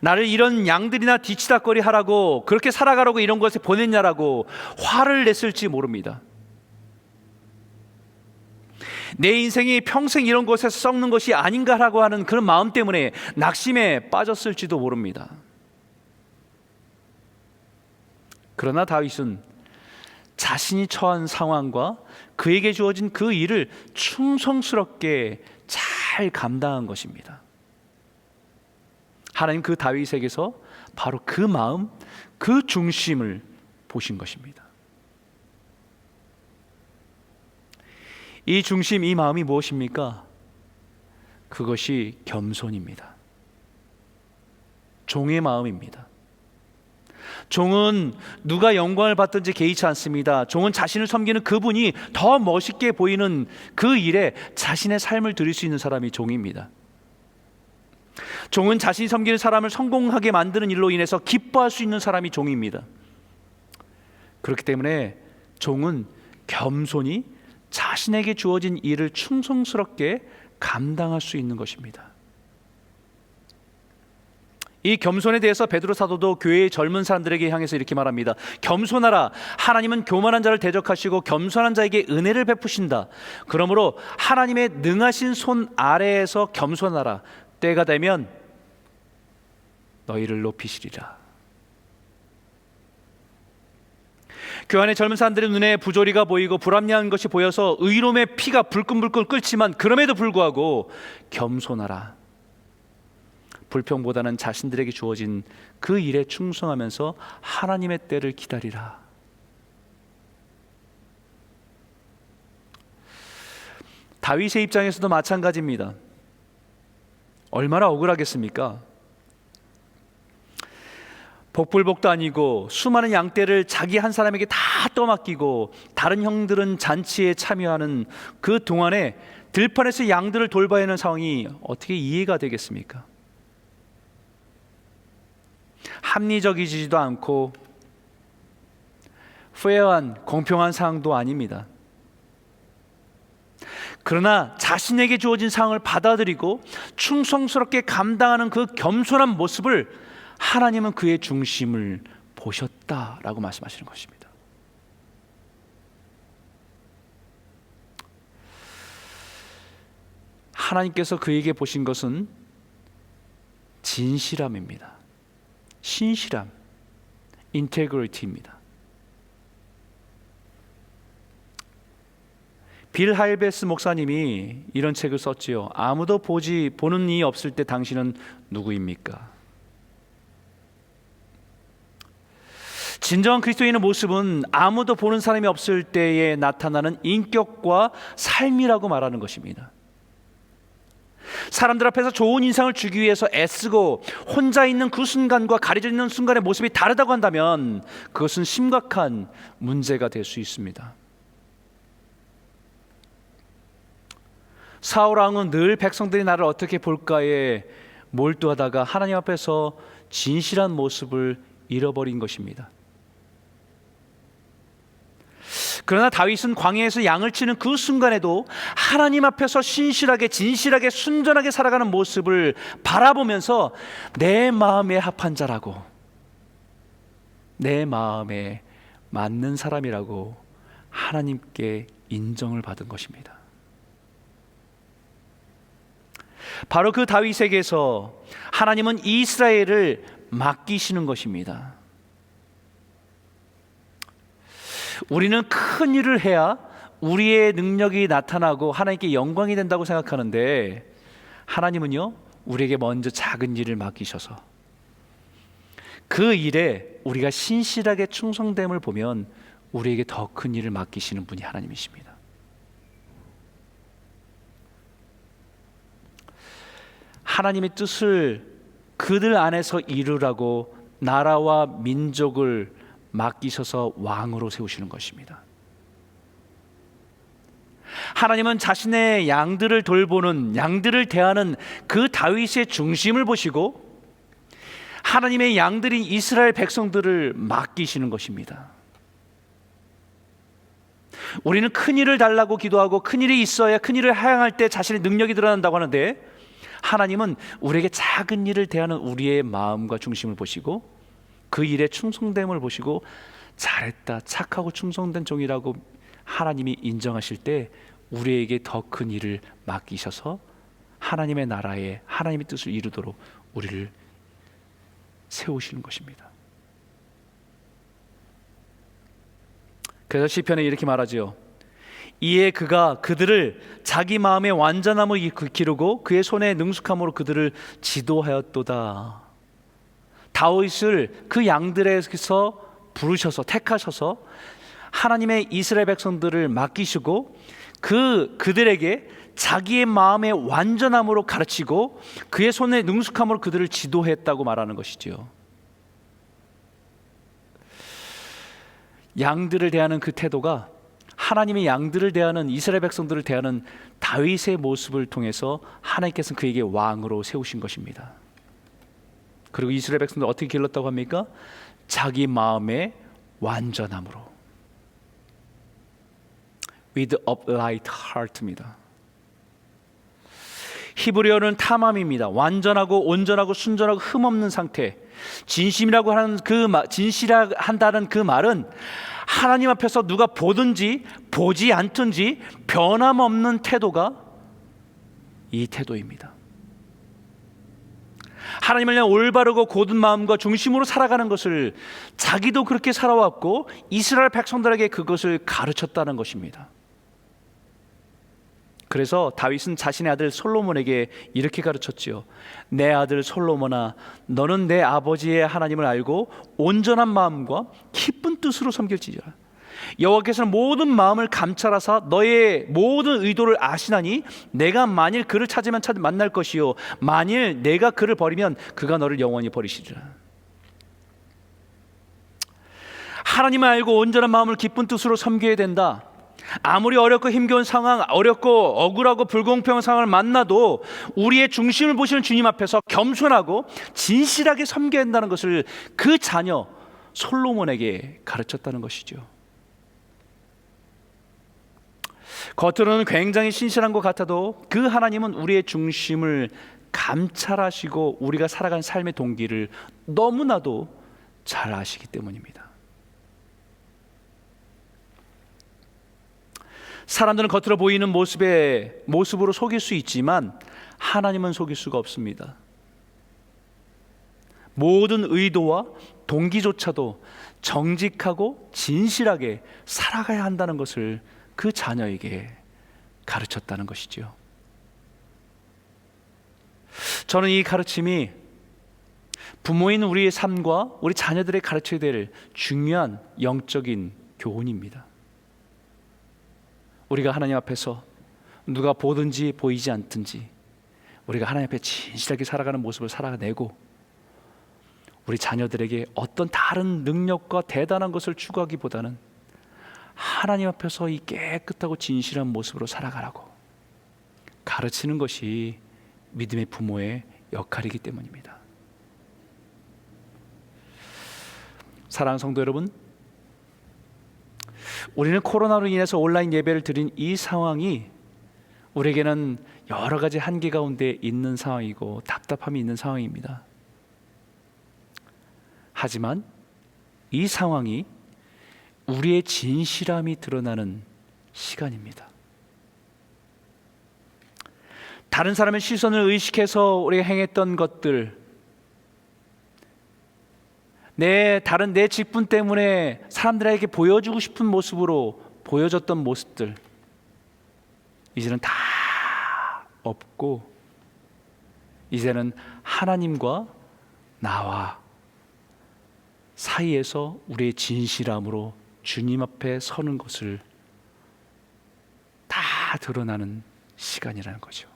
나를 이런 양들이나 뒤치다거리 하라고, 그렇게 살아가라고 이런 곳에 보냈냐라고 화를 냈을지 모릅니다. 내 인생이 평생 이런 곳에서 썩는 것이 아닌가라고 하는 그런 마음 때문에 낙심에 빠졌을지도 모릅니다. 그러나 다윗은 자신이 처한 상황과 그에게 주어진 그 일을 충성스럽게 잘 감당한 것입니다. 하나님 그 다윗에게서 바로 그 마음, 그 중심을 보신 것입니다. 이 중심, 이 마음이 무엇입니까? 그것이 겸손입니다. 종의 마음입니다. 종은 누가 영광을 받든지 개의치 않습니다. 종은 자신을 섬기는 그분이 더 멋있게 보이는 그 일에 자신의 삶을 드릴 수 있는 사람이 종입니다. 종은 자신이 섬기는 사람을 성공하게 만드는 일로 인해서 기뻐할 수 있는 사람이 종입니다. 그렇기 때문에 종은 겸손히 자신에게 주어진 일을 충성스럽게 감당할 수 있는 것입니다. 이 겸손에 대해서 베드로 사도도 교회의 젊은 사람들에게 향해서 이렇게 말합니다. 겸손하라. 하나님은 교만한 자를 대적하시고 겸손한 자에게 은혜를 베푸신다. 그러므로 하나님의 능하신 손 아래에서 겸손하라. 때가 되면 너희를 높이시리라. 교회 안에 젊은 사람들의 눈에 부조리가 보이고 불합리한 것이 보여서 의로움의 피가 불끈불끈 끓지만 그럼에도 불구하고 겸손하라. 불평보다는 자신들에게 주어진 그 일에 충성하면서 하나님의 때를 기다리라. 다윗의 입장에서도 마찬가지입니다. 얼마나 억울하겠습니까? 복불복도 아니고 수많은 양떼를 자기 한 사람에게 다 떠맡기고 다른 형들은 잔치에 참여하는 그 동안에 들판에서 양들을 돌봐야 하는 상황이 어떻게 이해가 되겠습니까? 합리적이지도 않고 페어한 공평한 상황도 아닙니다. 그러나 자신에게 주어진 상황을 받아들이고 충성스럽게 감당하는 그 겸손한 모습을 하나님은 그의 중심을 보셨다라고 말씀하시는 것입니다. 하나님께서 그에게 보신 것은 진실함입니다. 신실함, 인테그리티입니다. 빌 하일베스 목사님이 이런 책을 썼지요. 아무도 보는 이 없을 때 당신은 누구입니까? 진정한 그리스도인의 모습은 아무도 보는 사람이 없을 때에 나타나는 인격과 삶이라고 말하는 것입니다. 사람들 앞에서 좋은 인상을 주기 위해서 애쓰고 혼자 있는 그 순간과 가려져 있는 순간의 모습이 다르다고 한다면 그것은 심각한 문제가 될 수 있습니다. 사울 왕은 늘 백성들이 나를 어떻게 볼까에 몰두하다가 하나님 앞에서 진실한 모습을 잃어버린 것입니다. 그러나 다윗은 광야에서 양을 치는 그 순간에도 하나님 앞에서 신실하게 진실하게 순전하게 살아가는 모습을 바라보면서 내 마음에 합한 자라고, 내 마음에 맞는 사람이라고 하나님께 인정을 받은 것입니다. 바로 그 다윗에게서 하나님은 이스라엘을 맡기시는 것입니다. 우리는 큰 일을 해야 우리의 능력이 나타나고 하나님께 영광이 된다고 생각하는데 하나님은요, 우리에게 먼저 작은 일을 맡기셔서 그 일에 우리가 신실하게 충성됨을 보면 우리에게 더 큰 일을 맡기시는 분이 하나님이십니다. 하나님의 뜻을 그들 안에서 이루라고 나라와 민족을 맡기셔서 왕으로 세우시는 것입니다. 하나님은 자신의 양들을 돌보는, 양들을 대하는 그 다윗의 중심을 보시고 하나님의 양들인 이스라엘 백성들을 맡기시는 것입니다. 우리는 큰 일을 달라고 기도하고 큰 일이 있어야 큰 일을 하행할 때 자신의 능력이 드러난다고 하는데 하나님은 우리에게 작은 일을 대하는 우리의 마음과 중심을 보시고 그 일에 충성됨을 보시고 잘했다, 착하고 충성된 종이라고 하나님이 인정하실 때 우리에게 더 큰 일을 맡기셔서 하나님의 나라에 하나님의 뜻을 이루도록 우리를 세우시는 것입니다. 그래서 시편에 이렇게 말하지요. 이에 그가 그들을 자기 마음의 완전함을 기르고 그의 손의 능숙함으로 그들을 지도하였도다. 다윗을 그 양들에서 부르셔서 택하셔서 하나님의 이스라엘 백성들을 맡기시고 그들에게 자기의 마음의 완전함으로 가르치고 그의 손의 능숙함으로 그들을 지도했다고 말하는 것이지요. 양들을 대하는 그 태도가 하나님의 양들을 대하는 이스라엘 백성들을 대하는 다윗의 모습을 통해서 하나님께서는 그에게 왕으로 세우신 것입니다. 그리고 이스라엘 백성들 어떻게 길렀다고 합니까? 자기 마음의 완전함으로. With upright heart입니다. 히브리어는 탐함입니다. 완전하고 온전하고 순전하고 흠없는 상태. 진심이라고 하는 진실한다는 그 말은 하나님 앞에서 누가 보든지 보지 않든지 변함없는 태도가 이 태도입니다. 하나님을 향한 올바르고 고든 마음과 중심으로 살아가는 것을 자기도 그렇게 살아왔고 이스라엘 백성들에게 그것을 가르쳤다는 것입니다. 그래서 다윗은 자신의 아들 솔로몬에게 이렇게 가르쳤지요. 내 아들 솔로몬아, 너는 내 아버지의 하나님을 알고 온전한 마음과 기쁜 뜻으로 섬길지니라. 여호와께서는 모든 마음을 감찰하사 너의 모든 의도를 아시나니 내가 만일 그를 찾으면 만날 것이요 만일 내가 그를 버리면 그가 너를 영원히 버리시리라. 하나님을 알고 온전한 마음을 기쁜 뜻으로 섬겨야 된다. 아무리 어렵고 힘겨운 상황, 어렵고 억울하고 불공평한 상황을 만나도 우리의 중심을 보시는 주님 앞에서 겸손하고 진실하게 섬겨야 한다는 것을 그 자녀 솔로몬에게 가르쳤다는 것이죠. 겉으로는 굉장히 신실한 것 같아도 그 하나님은 우리의 중심을 감찰하시고 우리가 살아가는 삶의 동기를 너무나도 잘 아시기 때문입니다. 사람들은 겉으로 보이는 모습으로 속일 수 있지만 하나님은 속일 수가 없습니다. 모든 의도와 동기조차도 정직하고 진실하게 살아가야 한다는 것을 그 자녀에게 가르쳤다는 것이죠. 저는 이 가르침이 부모인 우리의 삶과 우리 자녀들의 가르쳐야 될 중요한 영적인 교훈입니다. 우리가 하나님 앞에서 누가 보든지 보이지 않든지 우리가 하나님 앞에 진실하게 살아가는 모습을 살아내고 우리 자녀들에게 어떤 다른 능력과 대단한 것을 추구하기보다는 하나님 앞에서 이 깨끗하고 진실한 모습으로 살아가라고 가르치는 것이 믿음의 부모의 역할이기 때문입니다. 사랑하는 성도 여러분, 우리는 코로나로 인해서 온라인 예배를 드린 이 상황이 우리에게는 여러 가지 한계 가운데 있는 상황이고 답답함이 있는 상황입니다. 하지만 이 상황이 우리의 진실함이 드러나는 시간입니다. 다른 사람의 시선을 의식해서 우리가 행했던 것들, 내 직분 때문에 사람들에게 보여주고 싶은 모습으로 보여졌던 모습들 이제는 다 없고 이제는 하나님과 나와 사이에서 우리의 진실함으로 주님 앞에 서는 것을 다 드러나는 시간이라는 거죠.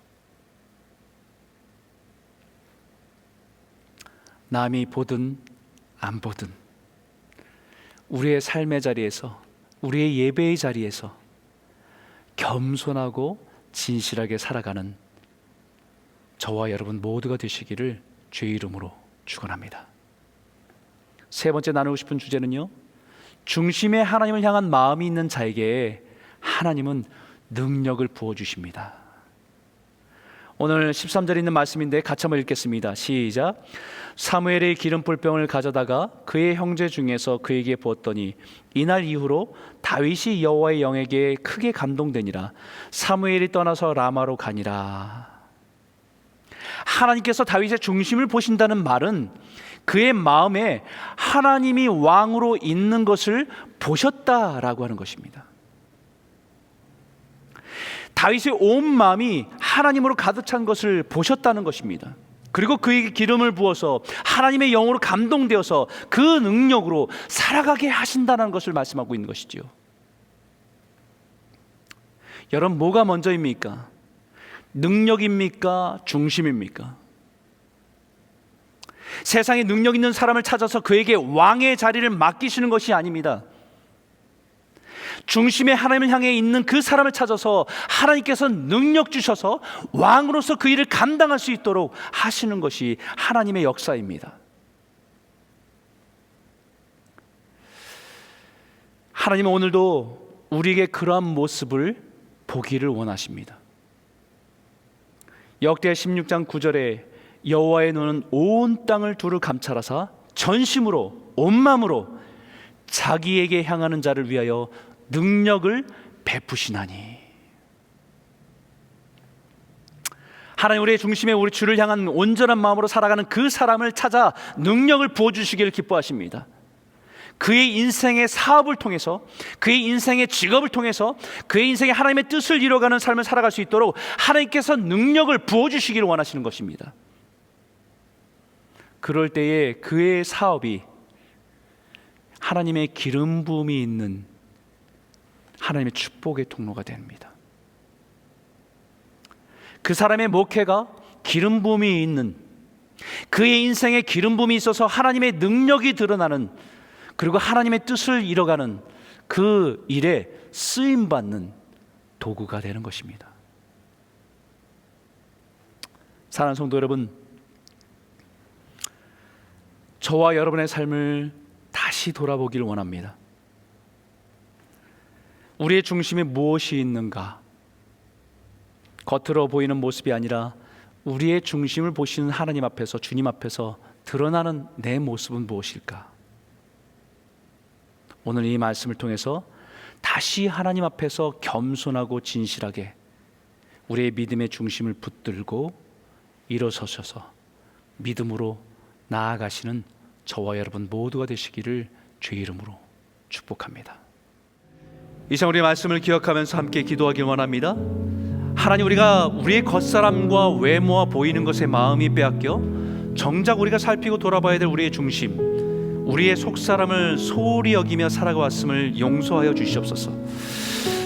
남이 보든 안 보든 우리의 삶의 자리에서 우리의 예배의 자리에서 겸손하고 진실하게 살아가는 저와 여러분 모두가 되시기를 주의 이름으로 축원합니다. 세 번째 나누고 싶은 주제는요, 중심에 하나님을 향한 마음이 있는 자에게 하나님은 능력을 부어주십니다. 오늘 13절에 있는 말씀인데 같이 한번 읽겠습니다. 시작. 사무엘이 기름불병을 가져다가 그의 형제 중에서 그에게 부었더니 이날 이후로 다윗이 여호와의 영에게 크게 감동되니라. 사무엘이 떠나서 라마로 가니라. 하나님께서 다윗의 중심을 보신다는 말은 그의 마음에 하나님이 왕으로 있는 것을 보셨다라고 하는 것입니다. 다윗의 온 마음이 하나님으로 가득 찬 것을 보셨다는 것입니다. 그리고 그에게 기름을 부어서 하나님의 영으로 감동되어서 그 능력으로 살아가게 하신다는 것을 말씀하고 있는 것이지요. 여러분, 뭐가 먼저입니까? 능력입니까? 중심입니까? 세상에 능력 있는 사람을 찾아서 그에게 왕의 자리를 맡기시는 것이 아닙니다. 중심에 하나님을 향해 있는 그 사람을 찾아서 하나님께서 능력 주셔서 왕으로서 그 일을 감당할 수 있도록 하시는 것이 하나님의 역사입니다. 하나님은 오늘도 우리에게 그러한 모습을 보기를 원하십니다. 역대하 16장 9절에 여호와의 눈은 온 땅을 두루 감찰하사 전심으로 온 마음으로 자기에게 향하는 자를 위하여 능력을 베푸시나니. 하나님, 우리의 중심에 우리 주를 향한 온전한 마음으로 살아가는 그 사람을 찾아 능력을 부어주시기를 기뻐하십니다. 그의 인생의 사업을 통해서, 그의 인생의 직업을 통해서, 그의 인생의 하나님의 뜻을 이뤄가는 삶을 살아갈 수 있도록 하나님께서 능력을 부어주시기를 원하시는 것입니다. 그럴 때에 그의 사업이 하나님의 기름 부음이 있는 하나님의 축복의 통로가 됩니다. 그 사람의 목회가 기름 부음이 있는, 그의 인생에 기름 부음이 있어서 하나님의 능력이 드러나는, 그리고 하나님의 뜻을 이뤄가는 그 일에 쓰임받는 도구가 되는 것입니다. 사랑하는 성도 여러분, 저와 여러분의 삶을 다시 돌아보기를 원합니다. 우리의 중심에 무엇이 있는가? 겉으로 보이는 모습이 아니라 우리의 중심을 보시는 하나님 앞에서, 주님 앞에서 드러나는 내 모습은 무엇일까? 오늘 이 말씀을 통해서 다시 하나님 앞에서 겸손하고 진실하게 우리의 믿음의 중심을 붙들고 일어서셔서 믿음으로 나아가시는 저와 여러분 모두가 되시기를 주의 이름으로 축복합니다. 이상 우리의 말씀을 기억하면서 함께 기도하길 원합니다. 하나님, 우리가 우리의 겉사람과 외모와 보이는 것에 마음이 빼앗겨 정작 우리가 살피고 돌아봐야 될 우리의 중심, 우리의 속사람을 소홀히 여기며 살아왔음을 용서하여 주시옵소서.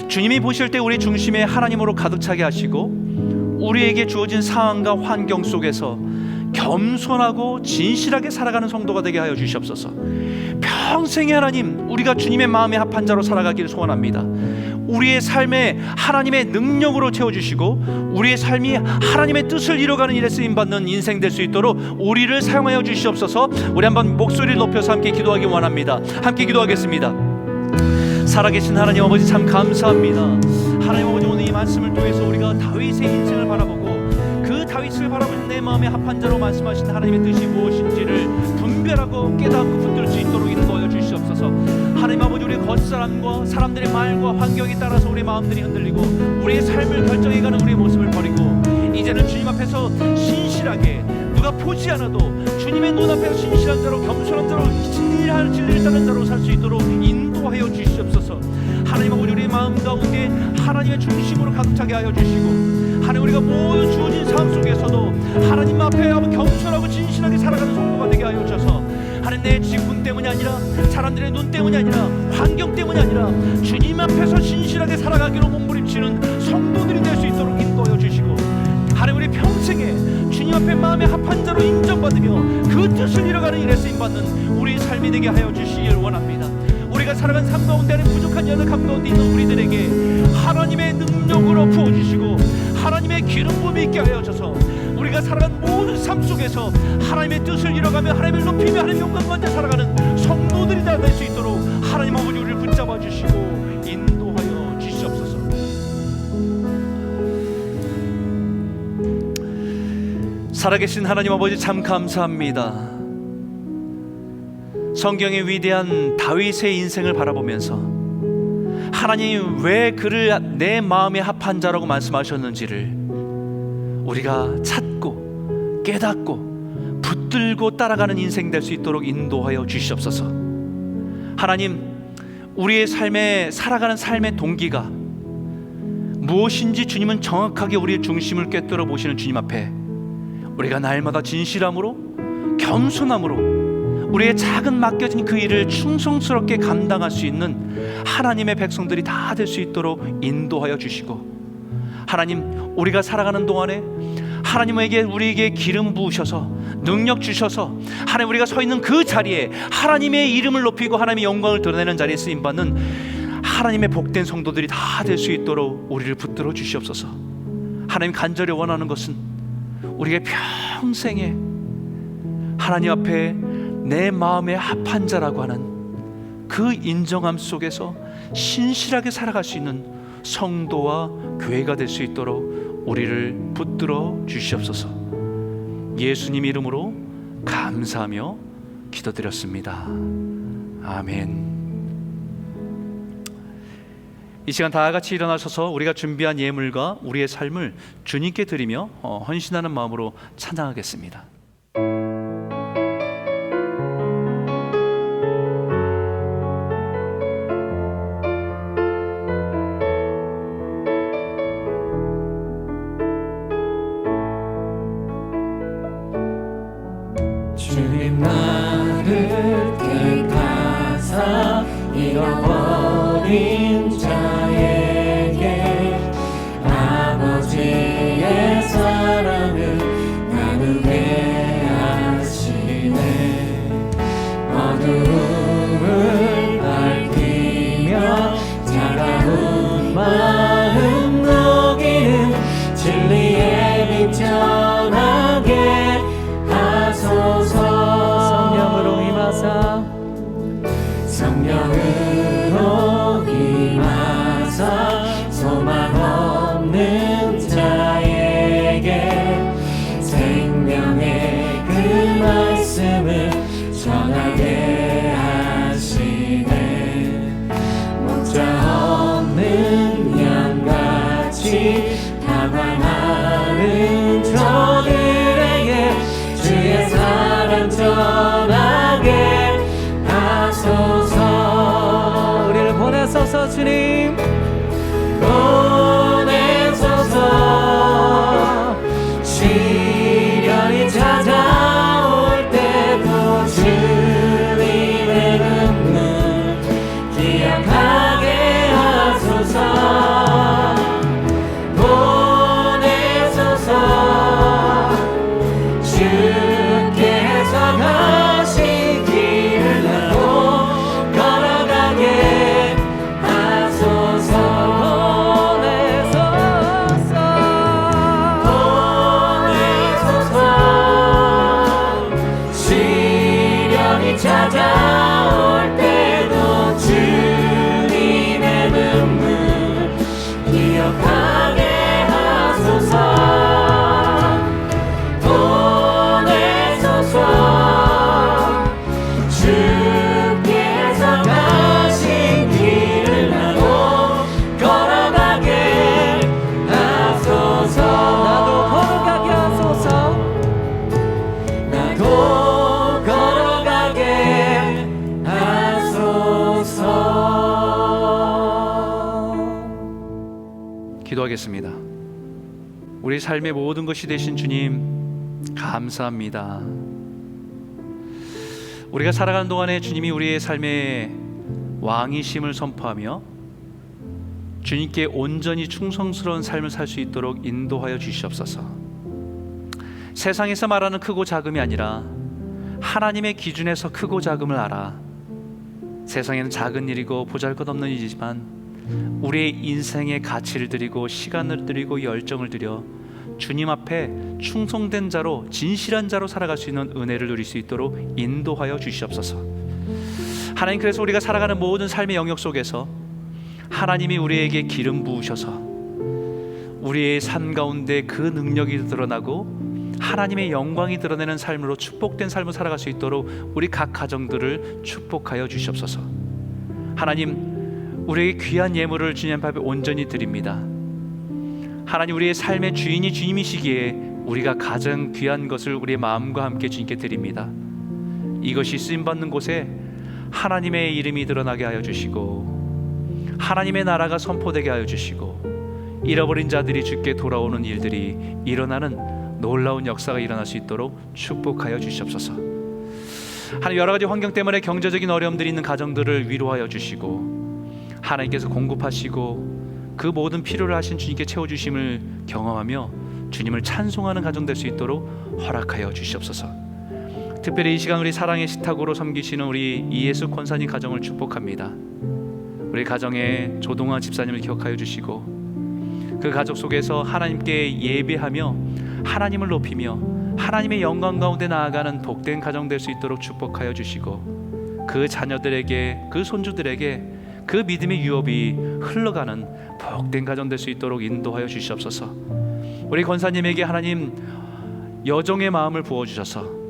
주님이 보실 때 우리 중심에 하나님으로 가득 차게 하시고 우리에게 주어진 상황과 환경 속에서 겸손하고 진실하게 살아가는 성도가 되게 하여 주시옵소서. 평생에 하나님, 우리가 주님의 마음에 합한 자로 살아가기를 소원합니다. 우리의 삶에 하나님의 능력으로 채워주시고 우리의 삶이 하나님의 뜻을 이뤄가는 일에 쓰임받는 인생 될 수 있도록 우리를 사용하여 주시옵소서. 우리 한번 목소리를 높여서 함께 기도하기 원합니다. 함께 기도하겠습니다. 살아계신 하나님 아버지, 참 감사합니다. 하나님 아버지, 오늘 이 말씀을 통해서 우리가 다윗의 인생을 바라보고 그 다윗을 바라보는 내 마음에 합한 자로 말씀하신 하나님의 뜻이 무엇인지를 분별하고 깨닫고 붙들 수 있도록 인도하여 주시옵소서. 하나님 아버지, 우리의 겉사람과 사람들의 말과 환경에 따라서 우리의 마음들이 흔들리고 우리의 삶을 결정해가는 우리의 모습을 버리고 이제는 주님 앞에서 신실하게, 누가 보지 않아도 주님의 눈앞에서 신실한 자로, 겸손한 자로, 진리를 따르는 자로 살 수 있도록 인도하여 주시옵소서. 하나님 아버지, 우리의 마음 가운데 하나님의 중심으로 가득 차게 하여 주시고 하나님, 우리가 모든 주어진 삶 속에서도 하나님 앞에 겸손하고 진실하게 살아가는 성도가 되게 하여 주셔서 하나님, 내 직분 때문이 아니라, 사람들의 눈 때문이 아니라, 환경 때문이 아니라 주님 앞에서 신실하게 살아가기로 몸부림치는 성도들이 될 수 있도록 인도하여 주시고 하나님, 우리 평생에 주님 앞에 마음의 합한 자로 인정받으며 그 뜻을 이뤄가는 일에 쓰임받는 우리의 삶이 되게 하여 주시길 원합니다. 우리가 살아간 삶 가운데는 부족한 연약함 가운데 있는 우리들에게 하나님의 능력으로 부어주시고 하나님의 기름 부음이 있게 하여 주셔서 우리가 살아간 모든 삶 속에서 하나님의 뜻을 이뤄가며 하나님을 높이며 하나님의 영광 가운데 살아가는 성도들이 다 될 수 있도록 하나님 아버지, 우리를 붙잡아 주시고 인도하여 주시옵소서. 살아계신 하나님 아버지, 참 감사합니다. 성경의 위대한 다윗의 인생을 바라보면서 하나님 왜 그를 내 마음에 합한 자라고 말씀하셨는지를 우리가 찾고 깨닫고 붙들고 따라가는 인생 될 수 있도록 인도하여 주시옵소서. 하나님, 우리의 삶에 살아가는 삶의 동기가 무엇인지 주님은 정확하게 우리의 중심을 꿰뚫어 보시는 주님 앞에 우리가 날마다 진실함으로, 겸손함으로 우리의 작은 맡겨진 그 일을 충성스럽게 감당할 수 있는 하나님의 백성들이 다 될 수 있도록 인도하여 주시고 하나님, 우리가 살아가는 동안에 하나님에게 우리에게 기름 부으셔서 능력 주셔서 하나님, 우리가 서 있는 그 자리에 하나님의 이름을 높이고 하나님의 영광을 드러내는 자리에 쓰임받는 하나님의 복된 성도들이 다 될 수 있도록 우리를 붙들어 주시옵소서. 하나님, 간절히 원하는 것은 우리가 평생에 하나님 앞에 내 마음의 합한 자라고 하는 그 인정함 속에서 신실하게 살아갈 수 있는 성도와 교회가 될 수 있도록 우리를 붙들어 주시옵소서. 예수님 이름으로 감사하며 기도드렸습니다. 아멘. 이 시간 다 같이 일어나셔서 우리가 준비한 예물과 우리의 삶을 주님께 드리며 헌신하는 마음으로 찬양하겠습니다. 주님, 나를 택하사 잃어버린 자에게 아버지의 사랑을 나누게 하시네. 어두움을 밝히며 차가운 마음 녹이는 진리의 빛 전하게 하소서. 성령으로 임하사 성령으로 임하사 소망 없는 자에게 생명의 그 말씀을 전하게 하시네. 목자 없는 양같이 당황하는 저들에게 주의 사랑 전하게 하소서. 우리를 보내소서. 주님, 보내소서. 시련이 찾아올 때도 주님의 눈물 기억하게 하소서. 보내소서. 주께서 가신 길을 나도 걸어가게 하소서. 보내소서. 시련이 찾아올 때도 주님의 눈물 기억하게 하소서. 주께서 가신 길을 나도 걸어가게 하소서. 나도 걸어가게 하소서. 나도 걸어가게 하소서. 기도하겠습니다. 우리 삶의 모든 것이 되신 주님, 감사합니다. 우리가 살아가는 동안에 주님이 우리의 삶의 왕이심을 선포하며 주님께 온전히 충성스러운 삶을 살 수 있도록 인도하여 주시옵소서. 세상에서 말하는 크고 작음이 아니라 하나님의 기준에서 크고 작음을 알아. 세상에는 작은 일이고 보잘것없는 일이지만 우리의 인생의 가치를 드리고 시간을 드리고 열정을 들여 주님 앞에 충성된 자로, 진실한 자로 살아갈 수 있는 은혜를 누릴 수 있도록 인도하여 주시옵소서. 하나님, 그래서 우리가 살아가는 모든 삶의 영역 속에서 하나님이 우리에게 기름 부으셔서 우리의 삶 가운데 그 능력이 드러나고 하나님의 영광이 드러내는 삶으로 축복된 삶을 살아갈 수 있도록 우리 각 가정들을 축복하여 주시옵소서. 하나님, 우리에게 귀한 예물을 주님 앞에 온전히 드립니다. 하나님, 우리의 삶의 주인이 주님이시기에 우리가 가장 귀한 것을 우리의 마음과 함께 주님께 드립니다. 이것이 쓰임받는 곳에 하나님의 이름이 드러나게 하여 주시고 하나님의 나라가 선포되게 하여 주시고 잃어버린 자들이 주께 돌아오는 일들이 일어나는 놀라운 역사가 일어날 수 있도록 축복하여 주시옵소서. 하나님, 여러 가지 환경 때문에 경제적인 어려움들이 있는 가정들을 위로하여 주시고 하나님께서 공급하시고 그 모든 필요를 하신 주님께 채워주심을 경험하며 주님을 찬송하는 가정 될 수 있도록 허락하여 주시옵소서. 특별히 이 시간 우리 사랑의 식탁으로 섬기시는 우리 이예수 권사님 가정을 축복합니다. 우리 가정에 조동아 집사님을 기억하여 주시고 그 가족 속에서 하나님께 예배하며 하나님을 높이며 하나님의 영광 가운데 나아가는 복된 가정 될 수 있도록 축복하여 주시고 그 자녀들에게 그 손주들에게 그 믿음의 유업이 흘러가는 복된 가정 될 수 있도록 인도하여 주시옵소서. 우리 권사님에게 하나님 여종의 마음을 부어주셔서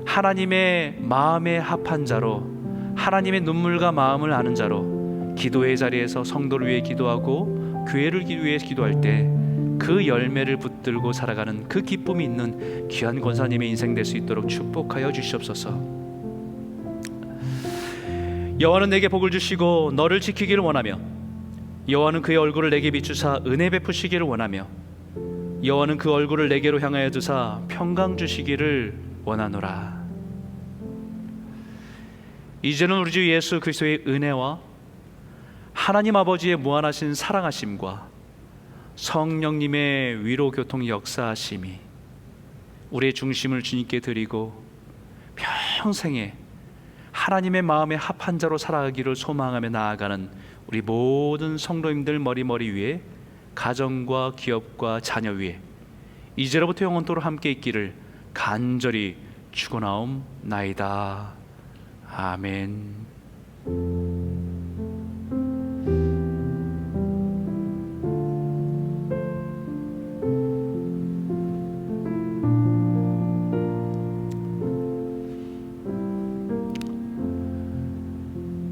하나님의 마음에 합한 자로 하나님의 눈물과 마음을 아는 자로 기도의 자리에서 성도를 위해 기도하고 교회를 위해 기도할 때 그 열매를 붙들고 살아가는 그 기쁨이 있는 귀한 권사님의 인생 될 수 있도록 축복하여 주시옵소서. 여호와는 내게 복을 주시고 너를 지키기를 원하며 여호와는 그의 얼굴을 내게 비추사 은혜 베푸시기를 원하며 여호와는 그 얼굴을 내게로 향하여 두사 평강 주시기를 원하노라. 이제는 우리 주 예수 그리스도의 은혜와 하나님 아버지의 무한하신 사랑하심과 성령님의 위로 교통 역사하심이 우리의 중심을 주님께 드리고 평생에 하나님의 마음에 합한 자로 살아가기를 소망하며 나아가는 우리 모든 성도님들 머리 위에 가정과 기업과 자녀 위에 이제로부터 영원토록 함께 있기를 간절히 축원하옵나이다. 아멘.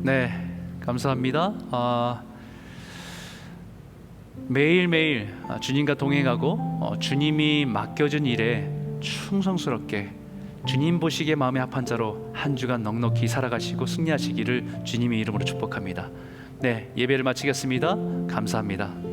네, 감사합니다. 매일매일 주님과 동행하고 주님이 맡겨준 일에 충성스럽게 주님 보시기에 마음에 합한 자로 한 주간 넉넉히 살아가시고 승리하시기를 주님의 이름으로 축복합니다. 네, 예배를 마치겠습니다. 감사합니다.